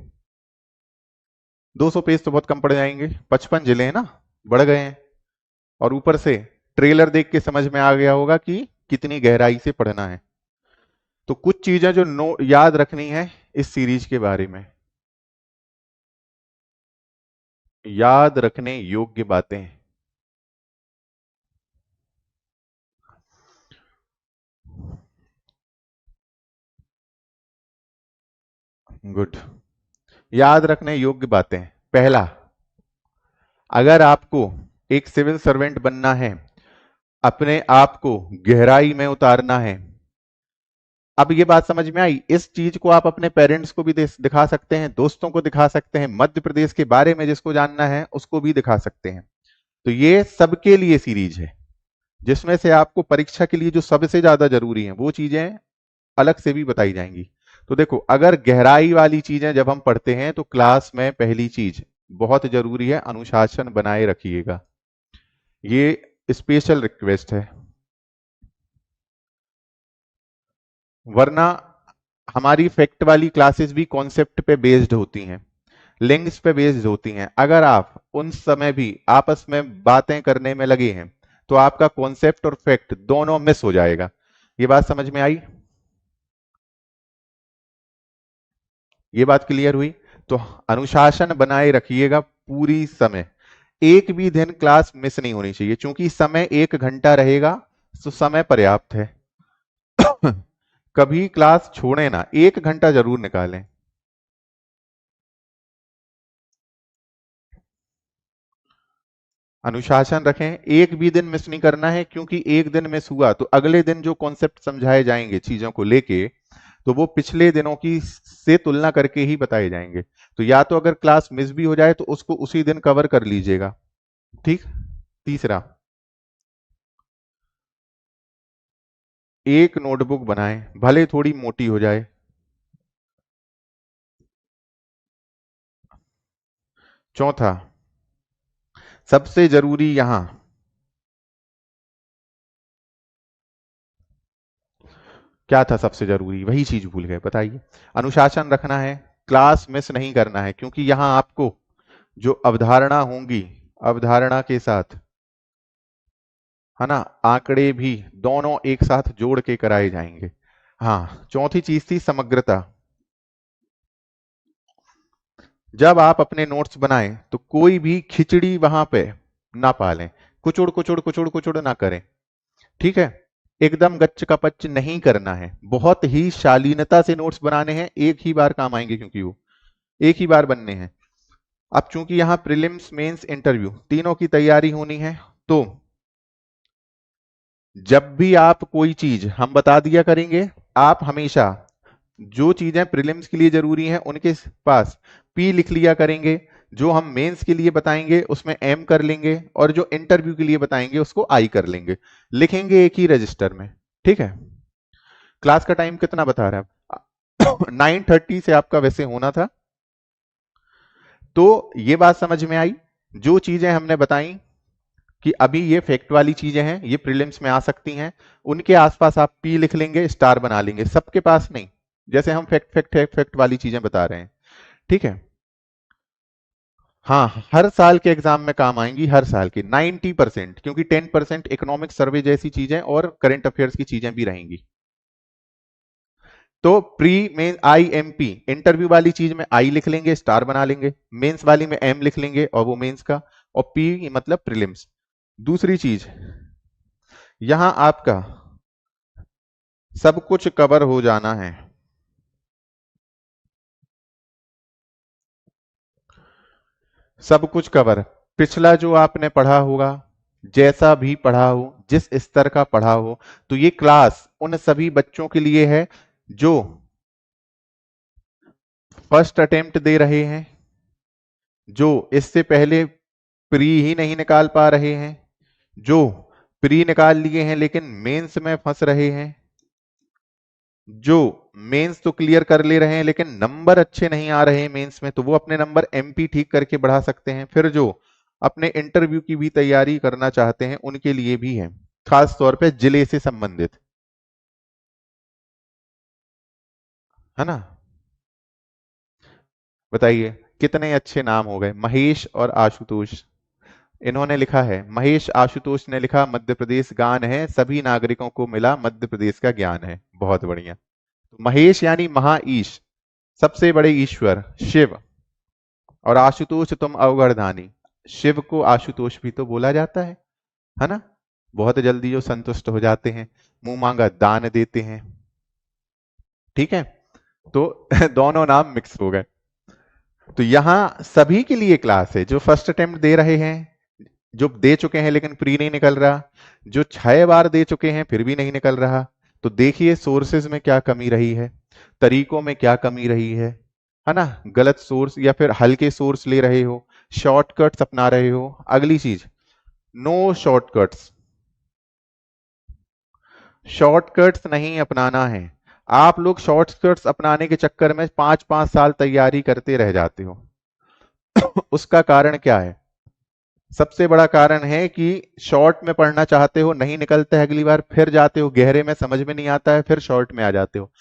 200 पेज तो बहुत कम पड़ जाएंगे, 55 जिले हैं ना, बढ़ गए हैं। और ऊपर से ट्रेलर देख के समझ में आ गया होगा कि कितनी गहराई से पढ़ना है। तो कुछ चीजें जो याद रखनी है इस सीरीज के बारे में, याद रखने योग्य बातें। गुड। याद रखने योग्य बातें। पहला, अगर आपको एक सिविल सर्वेंट बनना है, अपने आप को गहराई में उतारना है। अब ये बात समझ में आई? इस चीज को आप अपने पेरेंट्स को भी दिखा सकते हैं, दोस्तों को दिखा सकते हैं, मध्य प्रदेश के बारे में जिसको जानना है उसको भी दिखा सकते हैं। तो ये सबके लिए सीरीज है, जिसमें से आपको परीक्षा के लिए जो सबसे ज्यादा जरूरी है वो चीजें अलग से भी बताई जाएंगी। तो देखो, अगर गहराई वाली चीजें जब हम पढ़ते हैं तो क्लास में पहली चीज बहुत जरूरी है, अनुशासन बनाए रखिएगा। ये स्पेशल रिक्वेस्ट है, वरना हमारी फैक्ट वाली क्लासेस भी कॉन्सेप्ट पे बेस्ड होती हैं, लिंक्स पे बेस्ड होती हैं। अगर आप उन समय भी आपस में बातें करने में लगे हैं तो आपका कॉन्सेप्ट और फैक्ट दोनों मिस हो जाएगा। ये बात समझ में आई? ये बात क्लियर हुई? तो अनुशासन बनाए रखिएगा पूरी समय, एक भी दिन क्लास मिस नहीं होनी चाहिए। चूंकि समय 1 घंटा रहेगा तो समय पर्याप्त है। कभी क्लास छोड़े ना, 1 घंटा जरूर निकालें। अनुशासन रखें, एक भी दिन मिस नहीं करना है, क्योंकि एक दिन मिस हुआ तो अगले दिन जो कॉन्सेप्ट समझाए जाएंगे चीजों को लेके, तो वो पिछले दिनों की से तुलना करके ही बताए जाएंगे। तो या तो अगर क्लास मिस भी हो जाए तो उसको उसी दिन कवर कर लीजिएगा। ठीक। तीसरा, एक नोटबुक बनाएं, भले थोड़ी मोटी हो जाए। चौथा, सबसे जरूरी यहां क्या था? सबसे जरूरी वही चीज भूल गए, बताइए। अनुशासन रखना है, क्लास मिस नहीं करना है, क्योंकि यहां आपको जो अवधारणा होंगी, अवधारणा के साथ, है ना, आंकड़े भी दोनों एक साथ जोड़ के कराए जाएंगे। हाँ, चौथी चीज थी समग्रता। जब आप अपने नोट्स बनाएं तो कोई भी खिचड़ी वहां पे ना पालें, कुचुड़ कुचुड़ कुचुड़ कुचुड़ ना करें। ठीक है? एकदम गच्च का पच्च नहीं करना है, बहुत ही शालीनता से नोट्स बनाने हैं, एक ही बार काम आएंगे, क्योंकि वो एक ही बार बनने हैं। अब चूंकि यहां प्रीलिम्स, मेंस, इंटरव्यू तीनों की तैयारी होनी है, तो जब भी आप कोई चीज हम बता दिया करेंगे, आप हमेशा जो चीजें प्रीलिम्स के लिए जरूरी हैं उनके पास पी लिख लिया करेंगे, जो हम मेंस के लिए बताएंगे उसमें एम कर लेंगे, और जो इंटरव्यू के लिए बताएंगे उसको आई कर लेंगे, लिखेंगे एक ही रजिस्टर में। ठीक है? क्लास का टाइम कितना बता रहा है? 9:30 से आपका वैसे होना था। तो ये बात समझ में आई? जो चीजें हमने बताई कि अभी ये फैक्ट वाली चीजें हैं, ये प्रीलिम्स में आ सकती हैं, उनके आसपास आप पी लिख लेंगे, स्टार बना लेंगे, सबके पास नहीं, जैसे हम फैक्ट फैक्ट फैक्ट फैक्ट वाली चीजें बता रहे हैं। ठीक है? हाँ, हर साल के एग्जाम में काम आएंगी, हर साल की 90%, क्योंकि 10% इकोनॉमिक सर्वे जैसी चीजें और करंट अफेयर्स की चीजें भी रहेंगी। तो pre main I am P, interview वाली चीज में आई लिख लेंगे, स्टार बना लेंगे, मेंस वाली में एम लिख लेंगे और वो मेंस का, और पी मतलब प्रीलिम्स। दूसरी चीज, यहां आपका सब कुछ कवर हो जाना है। सब कुछ कवर, पिछला जो आपने पढ़ा होगा, जैसा भी पढ़ा हो, जिस स्तर का पढ़ा हो, तो ये क्लास उन सभी बच्चों के लिए है जो फर्स्ट अटेम्प्ट दे रहे हैं, जो इससे पहले प्री ही नहीं निकाल पा रहे हैं, जो प्री निकाल लिए हैं लेकिन मेंस में फंस रहे हैं, जो मेंस तो क्लियर कर ले रहे हैं लेकिन नंबर अच्छे नहीं आ रहे हैं मेंस में, तो वो अपने नंबर एमपी ठीक करके बढ़ा सकते हैं। फिर जो अपने इंटरव्यू की भी तैयारी करना चाहते हैं उनके लिए भी है, खास तौर पे जिले से संबंधित, है ना? बताइए। कितने अच्छे नाम हो गए, महेश और आशुतोष। इन्होंने लिखा है, महेश आशुतोष ने लिखा, मध्य प्रदेश गान है, सभी नागरिकों को मिला मध्य प्रदेश का ज्ञान है। बहुत बढ़िया। तो महेश यानी महाईश, सबसे बड़े ईश्वर शिव, और आशुतोष तुम अवगढ़धानी। शिव को आशुतोष भी तो बोला जाता है ना। बहुत जल्दी जो संतुष्ट हो जाते हैं, मुंह मांगा दान देते हैं। ठीक है, तो दोनों नाम मिक्स हो गए। तो यहां सभी के लिए क्लास है, जो फर्स्ट अटेम्प्ट दे रहे हैं, जो दे चुके हैं लेकिन प्री नहीं निकल रहा, जो 6 बार दे चुके हैं फिर भी नहीं निकल रहा। तो देखिए सोर्सेज में क्या कमी रही है, तरीकों में क्या कमी रही है ना। गलत सोर्स या फिर हल्के सोर्स ले रहे हो, शॉर्टकट्स अपना रहे हो। अगली चीज, नो शॉर्टकट्स, शॉर्टकट्स नहीं अपनाना है। आप लोग शॉर्टकट्स अपनाने के चक्कर में 5-5 साल तैयारी करते रह जाते हो। उसका कारण क्या है? सबसे बड़ा कारण है कि शॉर्ट में पढ़ना चाहते हो, नहीं निकलता है, अगली बार फिर जाते हो गहरे में, समझ में नहीं आता है, फिर शॉर्ट में आ जाते हो।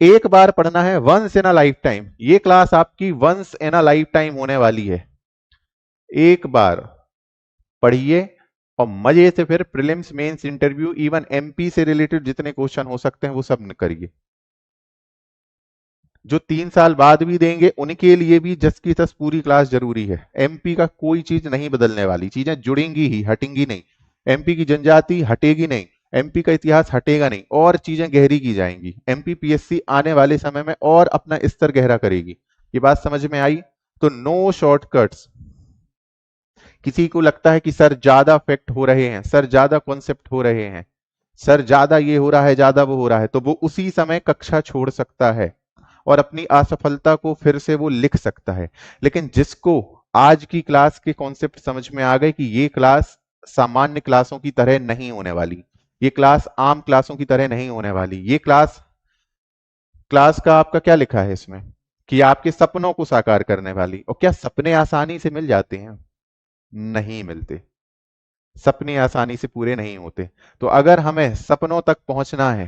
एक बार पढ़ना है, once in a lifetime. ये क्लास आपकी once in a lifetime होने वाली है। एक बार पढ़िए और मजे से फिर prelims, mains, interview, even MP से रिलेटेड जितने क्वेश्चन हो सकते हैं वो सब करिए। जो 3 साल बाद भी देंगे उनके लिए भी जस की तस पूरी क्लास जरूरी है। एमपी का कोई चीज नहीं बदलने वाली, चीजें जुड़ेंगी ही, हटेंगी नहीं। एमपी की जनजाति हटेगी नहीं, एमपी का इतिहास हटेगा नहीं, और चीजें गहरी की जाएंगी। एमपी पीएससी आने वाले समय में और अपना स्तर गहरा करेगी। ये बात समझ में आई? तो नो शॉर्टकट्स। किसी को लगता है कि सर ज्यादा फैक्ट हो रहे हैं, सर ज्यादा कॉन्सेप्ट हो रहे हैं, सर ज्यादा ये हो रहा है, ज्यादा वो हो रहा है, तो वो उसी समय कक्षा छोड़ सकता है और अपनी असफलता को फिर से वो लिख सकता है। लेकिन जिसको आज की क्लास के कॉन्सेप्ट समझ में आ गए कि ये क्लास सामान्य क्लासों की तरह नहीं होने वाली, ये क्लास आम क्लासों की तरह नहीं होने वाली, ये क्लास, क्लास का आपका क्या लिखा है इसमें कि आपके सपनों को साकार करने वाली। और क्या सपने आसानी से मिल जाते हैं? नहीं मिलते, सपने आसानी से पूरे नहीं होते। तो अगर हमें सपनों तक पहुंचना है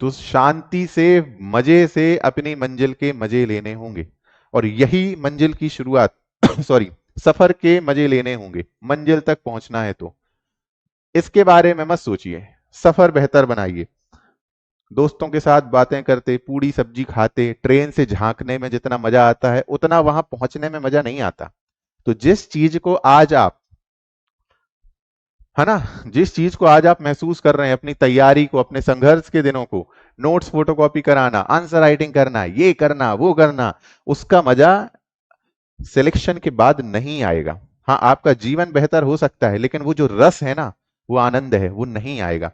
तो शांति से, मजे से अपनी मंजिल के मजे लेने होंगे, और यही मंजिल की शुरुआत सॉरी, सफर के मजे लेने होंगे। मंजिल तक पहुंचना है तो इसके बारे में मत सोचिए, सफर बेहतर बनाइए। दोस्तों के साथ बातें करते, पूड़ी सब्जी खाते, ट्रेन से झांकने में जितना मजा आता है उतना वहां पहुंचने में मजा नहीं आता। तो जिस चीज को आज आप, है ना, जिस चीज को आज आप महसूस कर रहे हैं, अपनी तैयारी को, अपने संघर्ष के दिनों को, नोट्स फोटोकॉपी कराना, आंसर राइटिंग करना, ये करना वो करना, उसका मजा सिलेक्शन के बाद नहीं आएगा। हाँ, आपका जीवन बेहतर हो सकता है लेकिन वो जो रस है ना, वो आनंद है, वो नहीं आएगा।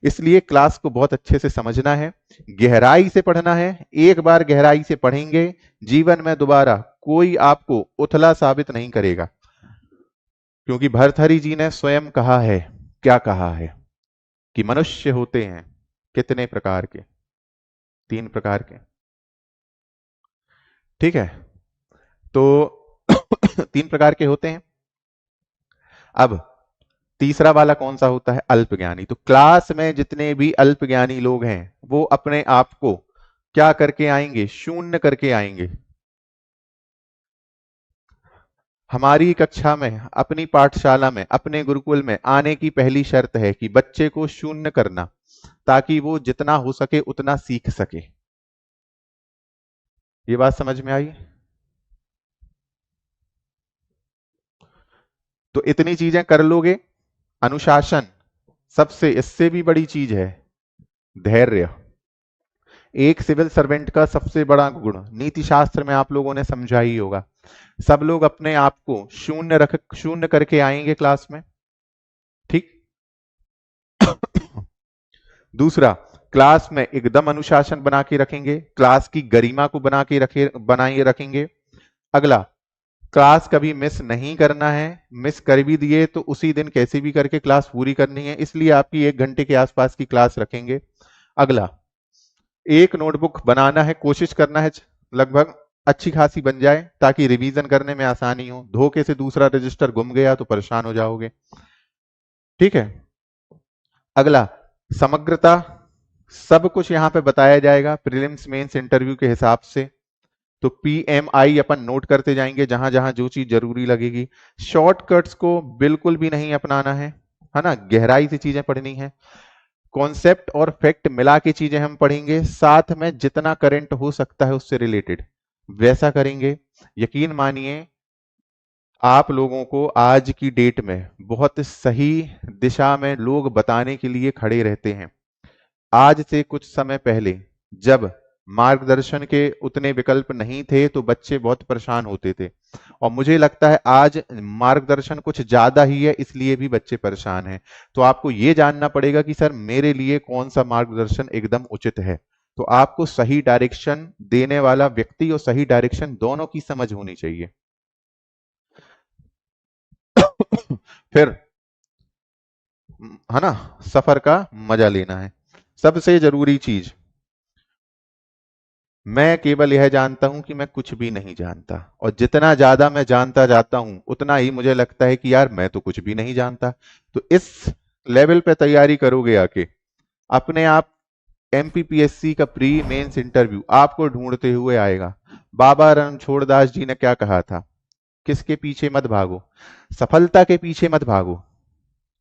इसलिए क्लास को बहुत अच्छे से समझना है, गहराई से पढ़ना है। एक बार गहराई से पढ़ेंगे, जीवन में दोबारा कोई आपको उथला साबित नहीं करेगा। क्योंकि भर्तहरि जी ने स्वयं कहा है, क्या कहा है, कि मनुष्य होते हैं कितने प्रकार के? 3 प्रकार के। ठीक है, तो 3 प्रकार के होते हैं। अब तीसरा वाला कौन सा होता है? अल्पज्ञानी। तो क्लास में जितने भी अल्पज्ञानी लोग हैं वो अपने आप को क्या करके आएंगे? शून्य करके आएंगे। हमारी कक्षा में, अपनी पाठशाला में, अपने गुरुकुल में आने की पहली शर्त है कि बच्चे को शून्य करना, ताकि वो जितना हो सके उतना सीख सके। ये बात समझ में आई? तो इतनी चीजें कर लोगे, अनुशासन, सबसे इससे भी बड़ी चीज है धैर्य। एक सिविल सर्वेंट का सबसे बड़ा गुण नीति शास्त्र में आप लोगों ने समझा ही होगा। सब लोग अपने आप को शून्य करके आएंगे क्लास में। ठीक। दूसरा, क्लास में एकदम अनुशासन बना के रखेंगे, क्लास की गरिमा को बनाए रखेंगे। अगला, क्लास कभी मिस नहीं करना है, मिस कर भी दिए तो उसी दिन कैसे भी करके क्लास पूरी करनी है, इसलिए आपकी 1 घंटे के आसपास की क्लास रखेंगे। अगला, एक नोटबुक बनाना है, कोशिश करना है लगभग अच्छी खासी बन जाए ताकि रिवीजन करने में आसानी हो। धोखे से दूसरा रजिस्टर गुम गया तो परेशान हो जाओगे। ठीक है। अगला, समग्रता, सब कुछ यहां पे बताया जाएगा प्रीलिम्स, मेंस, इंटरव्यू के हिसाब से। तो PMI अपन नोट करते जाएंगे जहां जहां जो चीज जरूरी लगेगी। शॉर्टकट्स को बिल्कुल भी नहीं अपनाना है ना, गहराई से चीजें पढ़नी है। कॉन्सेप्ट और फैक्ट मिला के चीजें हम पढ़ेंगे, साथ में जितना करंट हो सकता है उससे रिलेटेड वैसा करेंगे। यकीन मानिए आप लोगों को आज की डेट में बहुत सही दिशा में लोग बताने के लिए खड़े रहते हैं। आज से कुछ समय पहले जब मार्गदर्शन के उतने विकल्प नहीं थे तो बच्चे बहुत परेशान होते थे, और मुझे लगता है आज मार्गदर्शन कुछ ज्यादा ही है इसलिए भी बच्चे परेशान हैं। तो आपको ये जानना पड़ेगा कि सर मेरे लिए कौन सा मार्गदर्शन एकदम उचित है। तो आपको सही डायरेक्शन देने वाला व्यक्ति और सही डायरेक्शन दोनों की समझ होनी चाहिए। फिर है ना, सफर का मजा लेना है। सबसे जरूरी चीज, मैं केवल यह जानता हूं कि मैं कुछ भी नहीं जानता, और जितना ज्यादा मैं जानता जाता हूं उतना ही मुझे लगता है कि यार मैं तो कुछ भी नहीं जानता। तो इस लेवल पे तैयारी करोगे आके, अपने आप MPPSC का प्री मेंस इंटरव्यू आपको ढूंढते हुए आएगा। बाबा रणछोड़ दास जी ने क्या कहा था, किसके पीछे मत भागो, सफलता के पीछे मत भागो,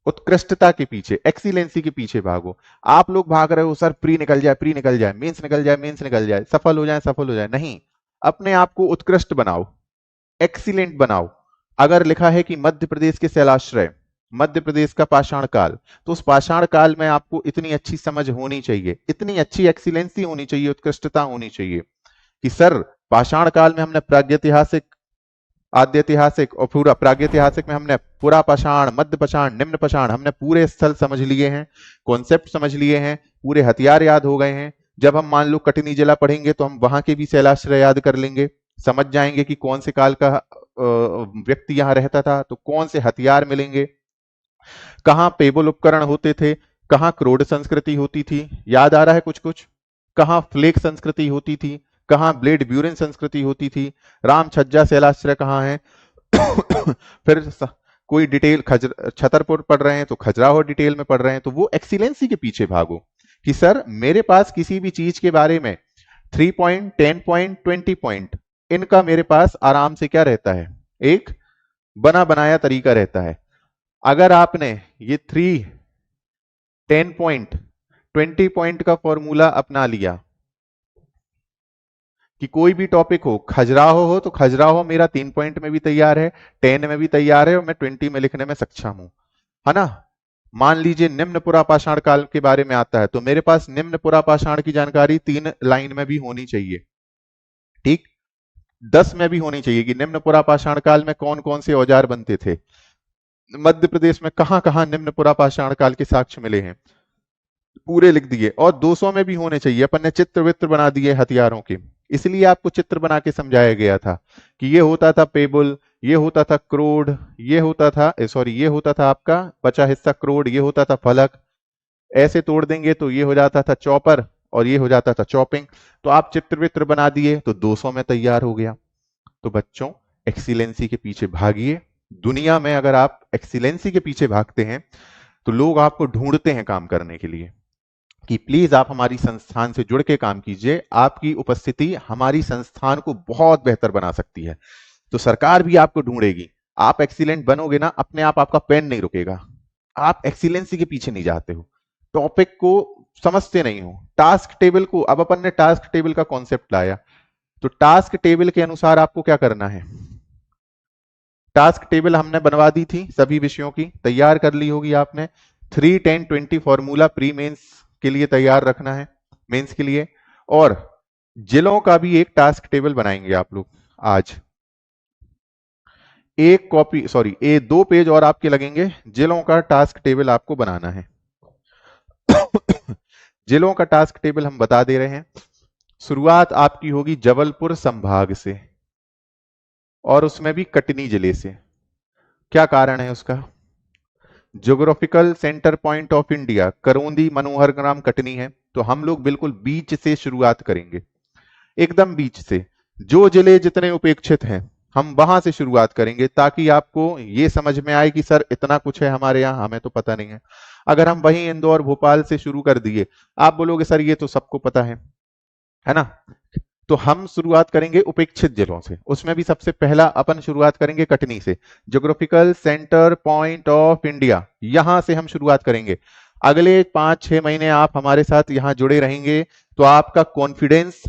उत्कृष्टता के पीछे, एक्सीलेंसी के पीछे भागो। आप लोग भाग रहे हो सर प्री निकल जाए, प्री निकल जाए, मेंस निकल जाए, मेंस निकल जाए, सफल हो जाए, सफल हो जाए, नहीं। अपने आप को उत्कृष्ट बनाओ, एक्सीलेंट बनाओ। अगर लिखा है कि मध्य प्रदेश के शैलाश्रय, मध्य प्रदेश का पाषाण काल, तो उस पाषाण काल में आपको इतनी अच्छी समझ होनी चाहिए, इतनी अच्छी एक्सीलेंसी होनी चाहिए, उत्कृष्टता होनी चाहिए कि सर पाषाण काल में हमने प्रागैतिहासिक, आद्य ऐतिहासिक और पूरा प्रागैतिहासिक में हमने पूरा पाषाण, मध्य पाषाण, निम्न पाषाण, हमने पूरे स्थल समझ लिए हैं, कॉन्सेप्ट समझ लिए हैं, पूरे हथियार याद हो गए हैं। जब हम मान लो कटनी जिला पढ़ेंगे तो हम वहां के भी शैलाश्रय याद कर लेंगे, समझ जाएंगे कि कौन से काल का व्यक्ति यहाँ रहता था, तो कौन से हथियार मिलेंगे, कहाँ पेबल उपकरण होते थे, कहाँ क्रोड संस्कृति होती थी, याद आ रहा है कुछ कुछ, कहाँ फ्लेक संस्कृति होती थी, कहाँ ब्लेड ब्यूरन संस्कृति होती थी, राम छज्जा शैलाश्रय कहाँ है। फिर कोई डिटेल छतरपुर पढ़ रहे हैं तो खजुराहो डिटेल में पढ़ रहे हैं, तो वो एक्सीलेंसी के पीछे भागो कि सर मेरे पास किसी भी चीज के बारे में 3 पॉइंट, 10 पॉइंट, 20 पॉइंट, इनका मेरे पास आराम से क्या रहता है, एक बना बनाया तरीका रहता है। अगर आपने ये 3, 10 पॉइंट, 20 पॉइंट का फॉर्मूला अपना लिया कि कोई भी टॉपिक हो, खजुराहो हो तो खजुराहो मेरा 3 पॉइंट में भी तैयार है, 10 में भी तैयार है, और मैं 20 में लिखने में सक्षम हूं, है ना। मान लीजिए निम्न पुरापाषाण काल के बारे में आता है तो मेरे पास निम्न पुरापाषाण की जानकारी 3 लाइन में भी होनी चाहिए, ठीक, 10 में भी होनी चाहिए कि निम्न पुरापाषाण काल में कौन कौन से औजार बनते थे, मध्य प्रदेश में कहां कहां निम्न पुरापाषाण काल के साक्ष्य मिले हैं, पूरे लिख दिए। और 200 में भी होने चाहिए, अपन ने चित्र वित्र बना दिए हथियारों के, इसलिए आपको चित्र बना के समझाया गया था कि ये होता था पेबुल, ये होता था क्रोड, ये होता था सॉरी ये होता था आपका बचा हिस्सा क्रोड, ये होता था फलक, ऐसे तोड़ देंगे तो ये हो जाता था चॉपर और ये हो जाता था चॉपिंग। तो आप चित्र वित्र बना दिए तो 200 में तैयार हो गया। तो बच्चों एक्सीलेंसी के पीछे भागिए। दुनिया में अगर आप एक्सीलेंसी के पीछे भागते हैं तो लोग आपको ढूंढते हैं काम करने के लिए कि प्लीज आप हमारी संस्थान से जुड़ के काम कीजिए, आपकी उपस्थिति हमारी संस्थान को बहुत बेहतर बना सकती है। तो सरकार भी आपको ढूंढेगी, आप एक्सीलेंट बनोगे ना, अपने आप आपका पेन नहीं रुकेगा। आप एक्सीलेंसी के पीछे नहीं जाते हो, टॉपिक को समझते नहीं हो, टास्क टेबल को, अब अपन ने टास्क टेबल का कॉन्सेप्ट लाया, तो टास्क टेबल के अनुसार आपको क्या करना है, टास्क टेबल हमने बनवा दी थी, सभी विषयों की तैयार कर ली होगी आपने। 3, 10, 20 फॉर्मूला प्री मेंस के लिए तैयार रखना है, मेंस के लिए। और जिलों का भी एक टास्क टेबल बनाएंगे आप लोग आज, एक कॉपी सॉरी 2 पेज और आपके लगेंगे, जिलों का टास्क टेबल आपको बनाना है। जिलों का टास्क टेबल हम बता दे रहे हैं। शुरुआत आपकी होगी जबलपुर संभाग से, और उसमें भी कटनी जिले से। क्या कारण है उसका, geographical centre point of India Karaundi Manohar ग्राम कटनी है, तो हम लोग बिल्कुल बीच से शुरुआत करेंगे, एकदम बीच से। जो जिले जितने उपेक्षित हैं हम वहां से शुरुआत करेंगे, ताकि आपको ये समझ में आए कि सर इतना कुछ है हमारे यहाँ, हमें तो पता नहीं है। अगर हम वहीं इंदौर भोपाल से शुरू कर दिए, आप बोलोगे सर ये तो सबको पता है ना, तो हम शुरुआत करेंगे उपेक्षित जिलों से। उसमें भी सबसे पहला अपन शुरुआत करेंगे कटनी से, geographical centre point of India, यहां से हम शुरुआत करेंगे। अगले 5-6 महीने आप हमारे साथ यहां जुड़े रहेंगे तो आपका कॉन्फिडेंस,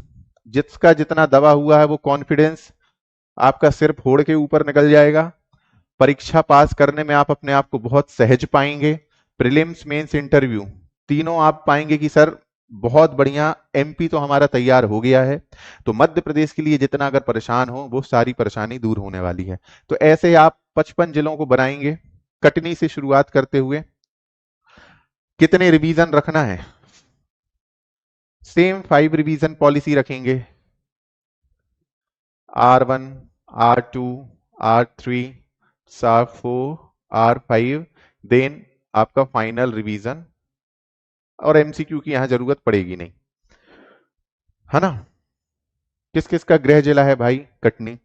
जिसका जितना दबा हुआ है वो कॉन्फिडेंस आपका सिर फोड़ के ऊपर निकल जाएगा। परीक्षा पास करने में आप अपने आप को बहुत सहज पाएंगे। प्रीलिम्स मेंस इंटरव्यू तीनों आप पाएंगे कि सर बहुत बढ़िया, एमपी तो हमारा तैयार हो गया है। तो मध्य प्रदेश के लिए जितना अगर परेशान हो वो सारी परेशानी दूर होने वाली है। तो ऐसे आप 55 जिलों को बनाएंगे कटनी से शुरुआत करते हुए। कितने रिवीजन रखना है? सेम 5 रिवीजन पॉलिसी रखेंगे, R1, R2, R3, R4, R5, then आपका फाइनल रिवीजन, और एमसीक्यू की यहां जरूरत पड़ेगी नहीं, है ना। किस किस का गृह जिला है भाई? कटनी।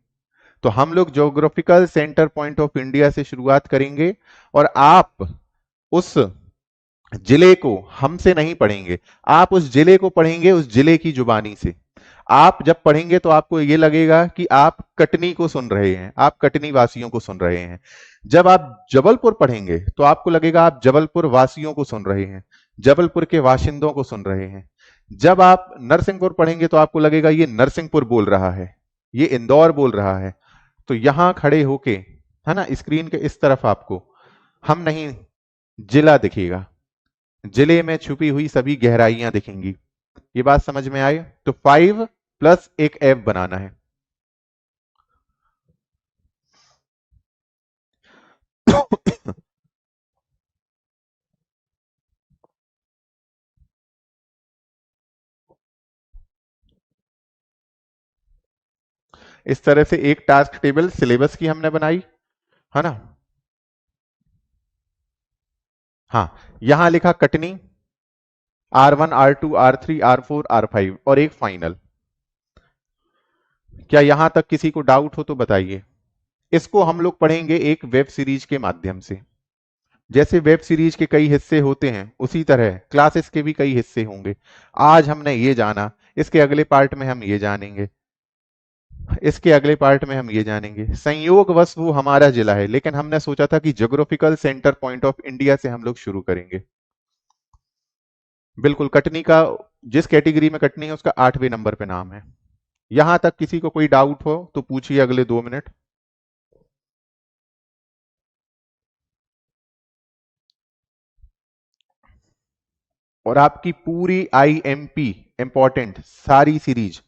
तो हम लोग geographical centre point of India से शुरुआत करेंगे और आप उस जिले को हमसे नहीं पढ़ेंगे, आप उस जिले को पढ़ेंगे उस जिले की जुबानी से। आप जब पढ़ेंगे तो आपको ये लगेगा कि आप कटनी को सुन रहे हैं, आप कटनी वासियों को सुन रहे हैं। जब आप जबलपुर पढ़ेंगे तो आपको लगेगा आप जबलपुर वासियों को सुन रहे हैं, जबलपुर के वाशिंदों को सुन रहे हैं। जब आप नरसिंहपुर पढ़ेंगे तो आपको लगेगा ये नरसिंहपुर बोल रहा है, ये इंदौर बोल रहा है। तो यहां खड़े होके, है ना, स्क्रीन के इस तरफ आपको हम नहीं, जिला दिखेगा, जिले में छुपी हुई सभी गहराइयां दिखेंगी। ये बात समझ में आए? तो 5 प्लस एक एफ बनाना है। इस तरह से एक टास्क टेबल सिलेबस की हमने बनाई, है ना। हाँ, यहां लिखा Katni, R1, R2, R3, R4, R5 और एक फाइनल। क्या यहां तक किसी को डाउट हो तो बताइए। इसको हम लोग पढ़ेंगे एक वेब सीरीज के माध्यम से। जैसे वेब सीरीज के कई हिस्से होते हैं उसी तरह क्लासेस के भी कई हिस्से होंगे। आज हमने ये जाना, इसके अगले पार्ट में हम ये जानेंगे, इसके अगले पार्ट में हम ये जानेंगे। संयोगवश वो हमारा जिला है, लेकिन हमने सोचा था कि geographical centre point of India से हम लोग शुरू करेंगे। बिल्कुल, कटनी का जिस कैटेगरी में कटनी है उसका 8वें नंबर पे नाम है। यहां तक किसी को कोई डाउट हो तो पूछिए अगले 2 मिनट। और आपकी पूरी आईएमपी इंपॉर्टेंट सारी सीरीज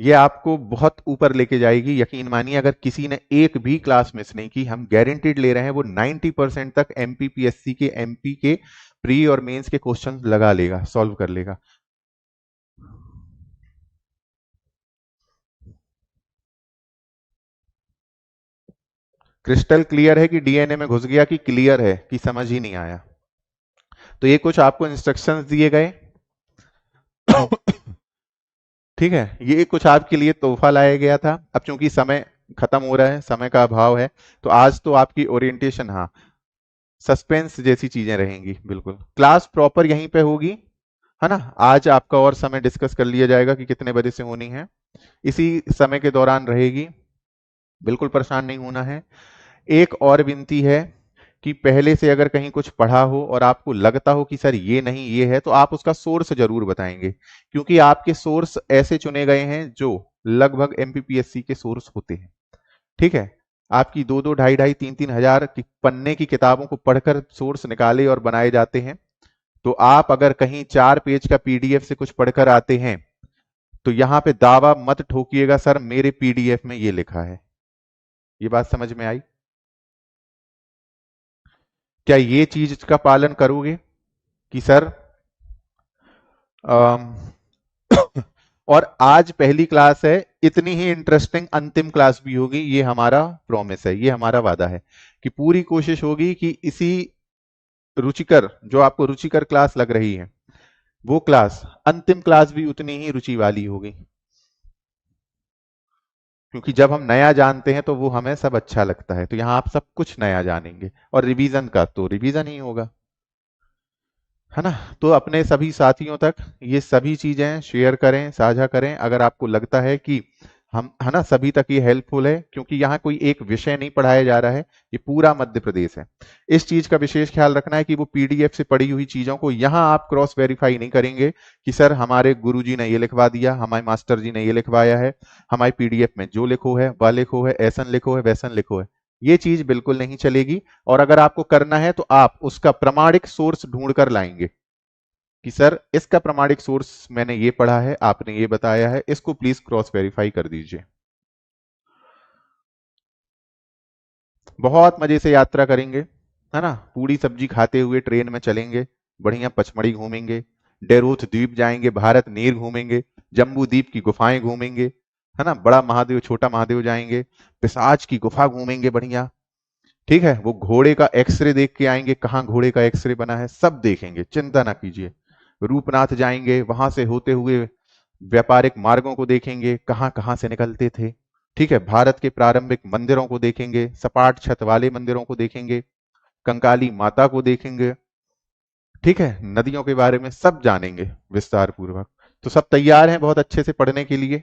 ये आपको बहुत ऊपर लेके जाएगी। यकीन मानिए, अगर किसी ने एक भी क्लास मिस नहीं की, हम गारंटीड ले रहे हैं वो 90% तक एमपीपीएससी के एमपी के प्री और मेंस के क्वेश्चन लगा लेगा, सॉल्व कर लेगा। क्रिस्टल क्लियर है कि डीएनए में घुस गया, कि क्लियर है कि समझ ही नहीं आया? तो ये कुछ आपको इंस्ट्रक्शंस दिए गए, ठीक है। ये कुछ आपके लिए तोहफा लाया गया था। अब चूंकि समय खत्म हो रहा है, समय का अभाव है, तो आज तो आपकी ओरिएंटेशन, हाँ, सस्पेंस जैसी चीजें रहेंगी। बिल्कुल क्लास प्रॉपर यहीं पे होगी, है ना। आज आपका और समय डिस्कस कर लिया जाएगा कि कितने बजे से होनी है, इसी समय के दौरान रहेगी। बिल्कुल परेशान नहीं होना है। एक और विनती है कि पहले से अगर कहीं कुछ पढ़ा हो और आपको लगता हो कि सर ये नहीं ये है, तो आप उसका सोर्स जरूर बताएंगे, क्योंकि आपके सोर्स ऐसे चुने गए हैं जो लगभग एमपीपीएससी के सोर्स होते हैं, ठीक है। आपकी 2-2, ढाई-ढाई, 3-3 हजार की पन्ने की किताबों को पढ़कर सोर्स निकाले और बनाए जाते हैं। तो आप अगर कहीं 4 पेज का पीडीएफ से कुछ पढ़कर आते हैं तो यहां पे दावा मत ठोकिएगा सर मेरे पीडीएफ में ये लिखा है। ये बात समझ में आई? क्या ये चीज का पालन करोगे कि सर अम, और आज पहली क्लास है, इतनी ही इंटरेस्टिंग अंतिम क्लास भी होगी, ये हमारा प्रॉमिस है, ये हमारा वादा है कि पूरी कोशिश होगी कि इसी रुचिकर, जो आपको रुचिकर क्लास लग रही है, वो क्लास अंतिम क्लास भी उतनी ही रुचि वाली होगी। क्योंकि जब हम नया जानते हैं तो वो हमें सब अच्छा लगता है। तो यहां आप सब कुछ नया जानेंगे और रिवीजन का तो रिवीजन ही होगा। है ना। तो अपने सभी साथियों तक ये सभी चीजें शेयर करें, साझा करें, अगर आपको लगता है कि हम, है ना, सभी तक ये हेल्पफुल है, क्योंकि यहाँ कोई एक विषय नहीं पढ़ाया जा रहा है, ये पूरा मध्य प्रदेश है। इस चीज का विशेष ख्याल रखना है कि वो पीडीएफ से पढ़ी हुई चीजों को यहाँ आप क्रॉस वेरीफाई नहीं करेंगे कि सर हमारे गुरुजी ने ये लिखवा दिया, हमारे मास्टर जी ने ये लिखवाया है, हमारी पीडीएफ में जो लिखो है वह लिखो है, ऐसन लिखो है वैसन लिखो है, ये चीज बिल्कुल नहीं चलेगी। और अगर आपको करना है तो आप उसका प्रमाणिक सोर्स ढूंढ कर लाएंगे कि सर इसका प्रमाणिक सोर्स मैंने ये पढ़ा है, आपने ये बताया है, इसको प्लीज क्रॉस वेरीफाई कर दीजिए। बहुत मजे से यात्रा करेंगे, है ना, पूरी सब्जी खाते हुए ट्रेन में चलेंगे, बढ़िया पचमढ़ी घूमेंगे, डेरोथ द्वीप जाएंगे, भारत नीर घूमेंगे, जम्बू द्वीप की गुफाएं घूमेंगे, है ना, बड़ा महादेव छोटा महादेव जाएंगे, पिशाच की गुफा घूमेंगे बढ़िया। ठीक है, वो घोड़े का एक्सरे देख के आएंगे, कहाँ घोड़े का एक्सरे बना है सब देखेंगे, चिंता ना कीजिए। रूपनाथ जाएंगे, वहां से होते हुए व्यापारिक मार्गों को देखेंगे, कहाँ कहाँ से निकलते थे। ठीक है, भारत के प्रारंभिक मंदिरों को देखेंगे, सपाट छत वाले मंदिरों को देखेंगे, कंकाली माता को देखेंगे। ठीक है, नदियों के बारे में सब जानेंगे विस्तार पूर्वक। तो सब तैयार हैं बहुत अच्छे से पढ़ने के लिए?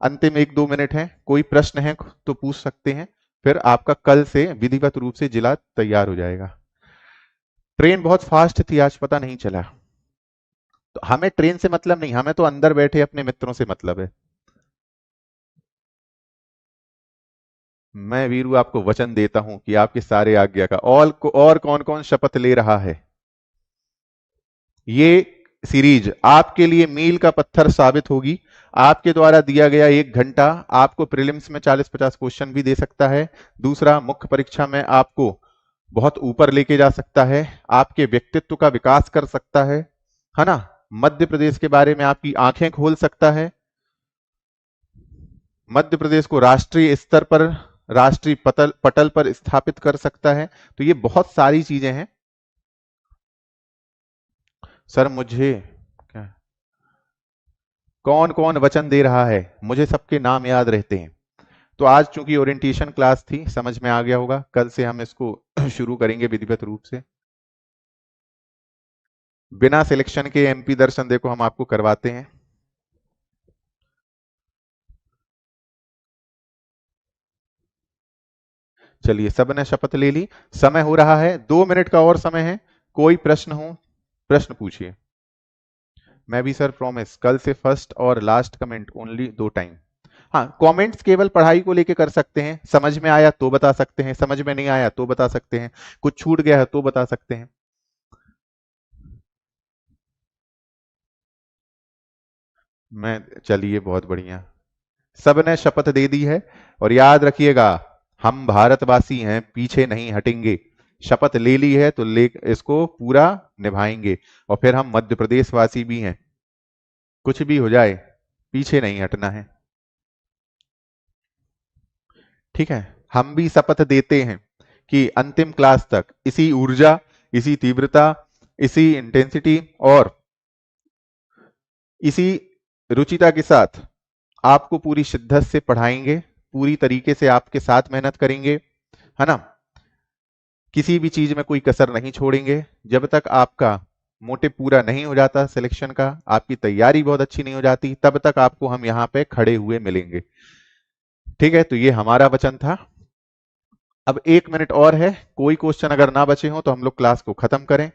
अंतिम 1-2 मिनट है, कोई प्रश्न है तो पूछ सकते हैं, फिर आपका कल से विधिवत रूप से जिला तैयार हो जाएगा। ट्रेन बहुत फास्ट थी आज, पता नहीं चला। तो हमें ट्रेन से मतलब नहीं, हमें तो अंदर बैठे अपने मित्रों से मतलब है। मैं वीरू आपको वचन देता हूं कि आपके सारे आज्ञा का और कौन कौन शपथ ले रहा है? ये सीरीज आपके लिए मील का पत्थर साबित होगी। आपके द्वारा दिया गया 1 घंटा आपको प्रीलिम्स में 40-50 क्वेश्चन भी दे सकता है। दूसरा, मुख्य परीक्षा में आपको बहुत ऊपर लेके जा सकता है, आपके व्यक्तित्व का विकास कर सकता है ना, मध्य प्रदेश के बारे में आपकी आंखें खोल सकता है, मध्य प्रदेश को राष्ट्रीय स्तर पर, राष्ट्रीय पटल पटल पर स्थापित कर सकता है। तो ये बहुत सारी चीजें हैं। सर मुझे क्या, कौन कौन वचन दे रहा है? मुझे सबके नाम याद रहते हैं। तो आज चूंकि ओरिएंटेशन क्लास थी, समझ में आ गया होगा, कल से हम इसको शुरू करेंगे विधिवत रूप से। बिना सिलेक्शन के एमपी दर्शन देखो हम आपको करवाते हैं। चलिए, सबने शपथ ले ली, समय हो रहा है, 2 मिनट का और समय है। कोई प्रश्न हो, प्रश्न पूछिए। मैं भी सर प्रॉमिस, कल से फर्स्ट और लास्ट कमेंट ओनली 2 टाइम। हाँ, कमेंट्स केवल पढ़ाई को लेके कर सकते हैं, समझ में आया तो बता सकते हैं, समझ में नहीं आया तो बता सकते हैं, कुछ छूट गया है तो बता सकते हैं। मैं, चलिए बहुत बढ़िया, सबने शपथ दे दी है। और याद रखिएगा, हम भारतवासी हैं, पीछे नहीं हटेंगे। शपथ ले ली है तो ले इसको पूरा निभाएंगे। और फिर हम मध्य प्रदेश वासी भी हैं, कुछ भी हो जाए पीछे नहीं हटना है। ठीक है, हम भी शपथ देते हैं कि अंतिम क्लास तक इसी ऊर्जा, इसी तीव्रता, इसी इंटेंसिटी और इसी रुचिता के साथ आपको पूरी शिद्दत से पढ़ाएंगे, पूरी तरीके से आपके साथ मेहनत करेंगे, है ना, किसी भी चीज में कोई कसर नहीं छोड़ेंगे। जब तक आपका मोटिव पूरा नहीं हो जाता सिलेक्शन का, आपकी तैयारी बहुत अच्छी नहीं हो जाती, तब तक आपको हम यहाँ पे खड़े हुए मिलेंगे। ठीक है, तो ये हमारा वचन था। अब 1 मिनट और है, कोई क्वेश्चन अगर ना बचे हो तो हम लोग क्लास को खत्म करें।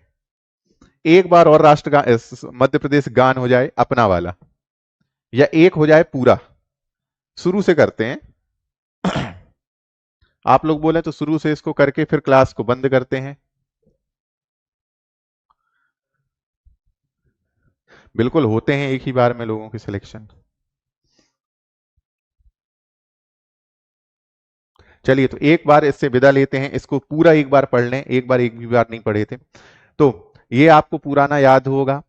एक बार और राष्ट्रगान, मध्य प्रदेश गान हो जाए अपना वाला, या एक हो जाए पूरा। शुरू से करते हैं। आप लोग बोले तो शुरू से इसको करके फिर क्लास को बंद करते हैं। बिल्कुल, होते हैं एक ही बार में लोगों के सिलेक्शन। चलिए, तो एक बार इससे विदा लेते हैं, इसको पूरा एक बार पढ़ लें, एक बार एक भी बार नहीं पढ़े थे तो। ये आपको पुराना याद होगा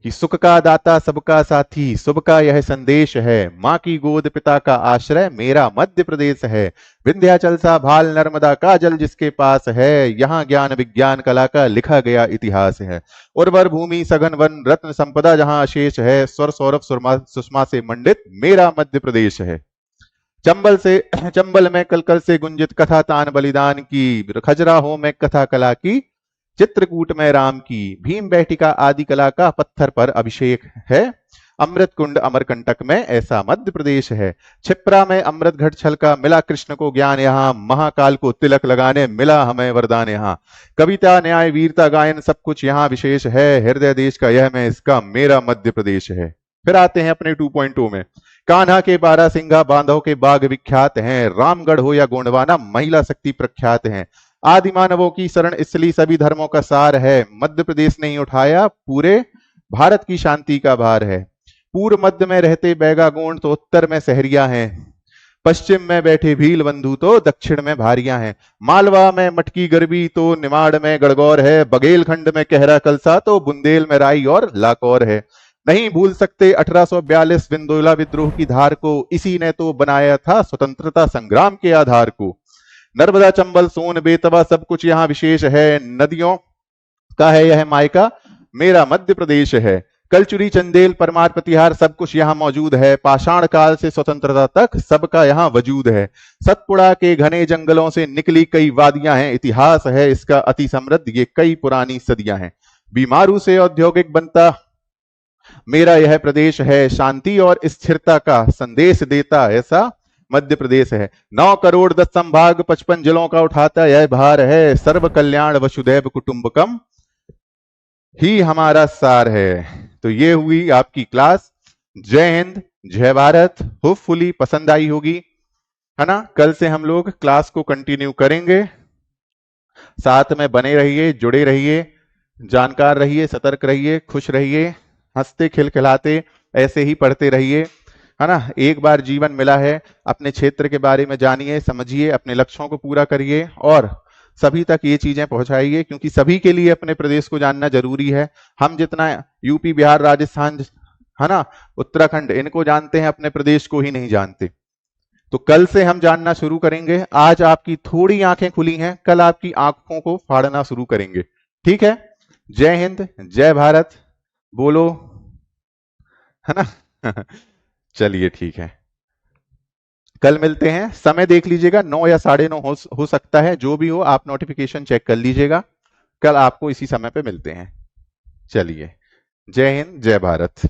कि सुख का दाता सबका साथी, शुभ का यह संदेश है, माँ की गोद पिता का आश्रय, मेरा मध्य प्रदेश है, विंध्याचल सा भाल नर्मदा का जल जिसके पास है, यहाँ ज्ञान विज्ञान कला का लिखा गया इतिहास है, उर्वर भूमि सघन वन रत्न संपदा जहाँ अशेष है, स्वर सौरभ सुषमा से मंडित मेरा मध्य प्रदेश है। चंबल से चंबल में कल कल से गुंजित कथा तान बलिदान की, खजरा हो मैं कथा कला की, चित्रकूट में राम की भीम बैठिका आदि कला का पत्थर पर अभिषेक है। अमृत कुंड अमरकंटक में ऐसा मध्य प्रदेश है। छिप्रा में अमृत घट छलका मिला कृष्ण को ज्ञान यहाँ। महाकाल को तिलक लगाने मिला हमें वरदान यहाँ। कविता न्याय वीरता गायन सब कुछ यहाँ विशेष है। हृदय देश का यह मैं इसका मेरा मध्य प्रदेश है। फिर आते हैं अपने 2.0 में। कान्हा के 12 सिंगा बांधव के बाग विख्यात हैं। रामगढ़ हो या गोंडवाना महिला शक्ति प्रख्यात हैं। आदि मानवों की शरण इसलिए सभी धर्मों का सार है। मध्य प्रदेश नहीं उठाया पूरे भारत की शांति का भार है। पूर्व मध्य में रहते बैगा गोंड तो उत्तर में सहरिया हैं। पश्चिम में बैठे भील बंधु तो दक्षिण में भारिया हैं। मालवा में मटकी गरबी तो निमाड़ में गणगौर है। बघेलखंड में कहरा कलसा तो बुंदेल में राई और लाकौर है। नहीं भूल सकते 1842 विंदोला विद्रोह की धार को। इसी ने तो बनाया था स्वतंत्रता संग्राम के आधार को। नर्मदा चंबल सोन बेतवा सब कुछ यहाँ विशेष है। नदियों का है यह मायका मेरा मध्य प्रदेश है। कलचुरी चंदेल परमार प्रतिहार सब कुछ यहाँ मौजूद है। पाषाण काल से स्वतंत्रता तक सबका यहाँ वजूद है। सतपुड़ा के घने जंगलों से निकली कई वादियां हैं। इतिहास है इसका अति समृद्ध ये कई पुरानी सदियां हैं। बीमारू से औद्योगिक बनता मेरा यह प्रदेश है। शांति और स्थिरता का संदेश देता ऐसा मध्य प्रदेश है। 9 करोड़ 10 संभाग 55 जिलों का उठाता यह भार है। सर्व कल्याण वसुधैव कुटुंबकम ही हमारा सार है। तो ये हुई आपकी क्लास। जय हिंद जय भारत। होपफुली पसंद आई होगी, है ना। कल से हम लोग क्लास को कंटिन्यू करेंगे। साथ में बने रहिए, जुड़े रहिए, जानकार रहिए, सतर्क रहिए, खुश रहिए, हंसते खिलखिलाते ऐसे ही पढ़ते रहिए, है ना। एक बार जीवन मिला है, अपने क्षेत्र के बारे में जानिए, समझिए, अपने लक्ष्यों को पूरा करिए और सभी तक ये चीजें पहुंचाइए, क्योंकि सभी के लिए अपने प्रदेश को जानना जरूरी है। हम जितना यूपी बिहार राजस्थान, है ना, उत्तराखंड इनको जानते हैं, अपने प्रदेश को ही नहीं जानते। तो कल से हम जानना शुरू करेंगे। आज आपकी थोड़ी आंखें खुली हैं, कल आपकी आंखों को फाड़ना शुरू करेंगे। ठीक है। जय हिंद जय भारत बोलो, है ना। चलिए ठीक है, कल मिलते हैं। समय देख लीजिएगा, 9 या 9:30 हो सकता है, जो भी हो आप नोटिफिकेशन चेक कर लीजिएगा। कल आपको इसी समय पे मिलते हैं। चलिए, जय हिंद जय भारत।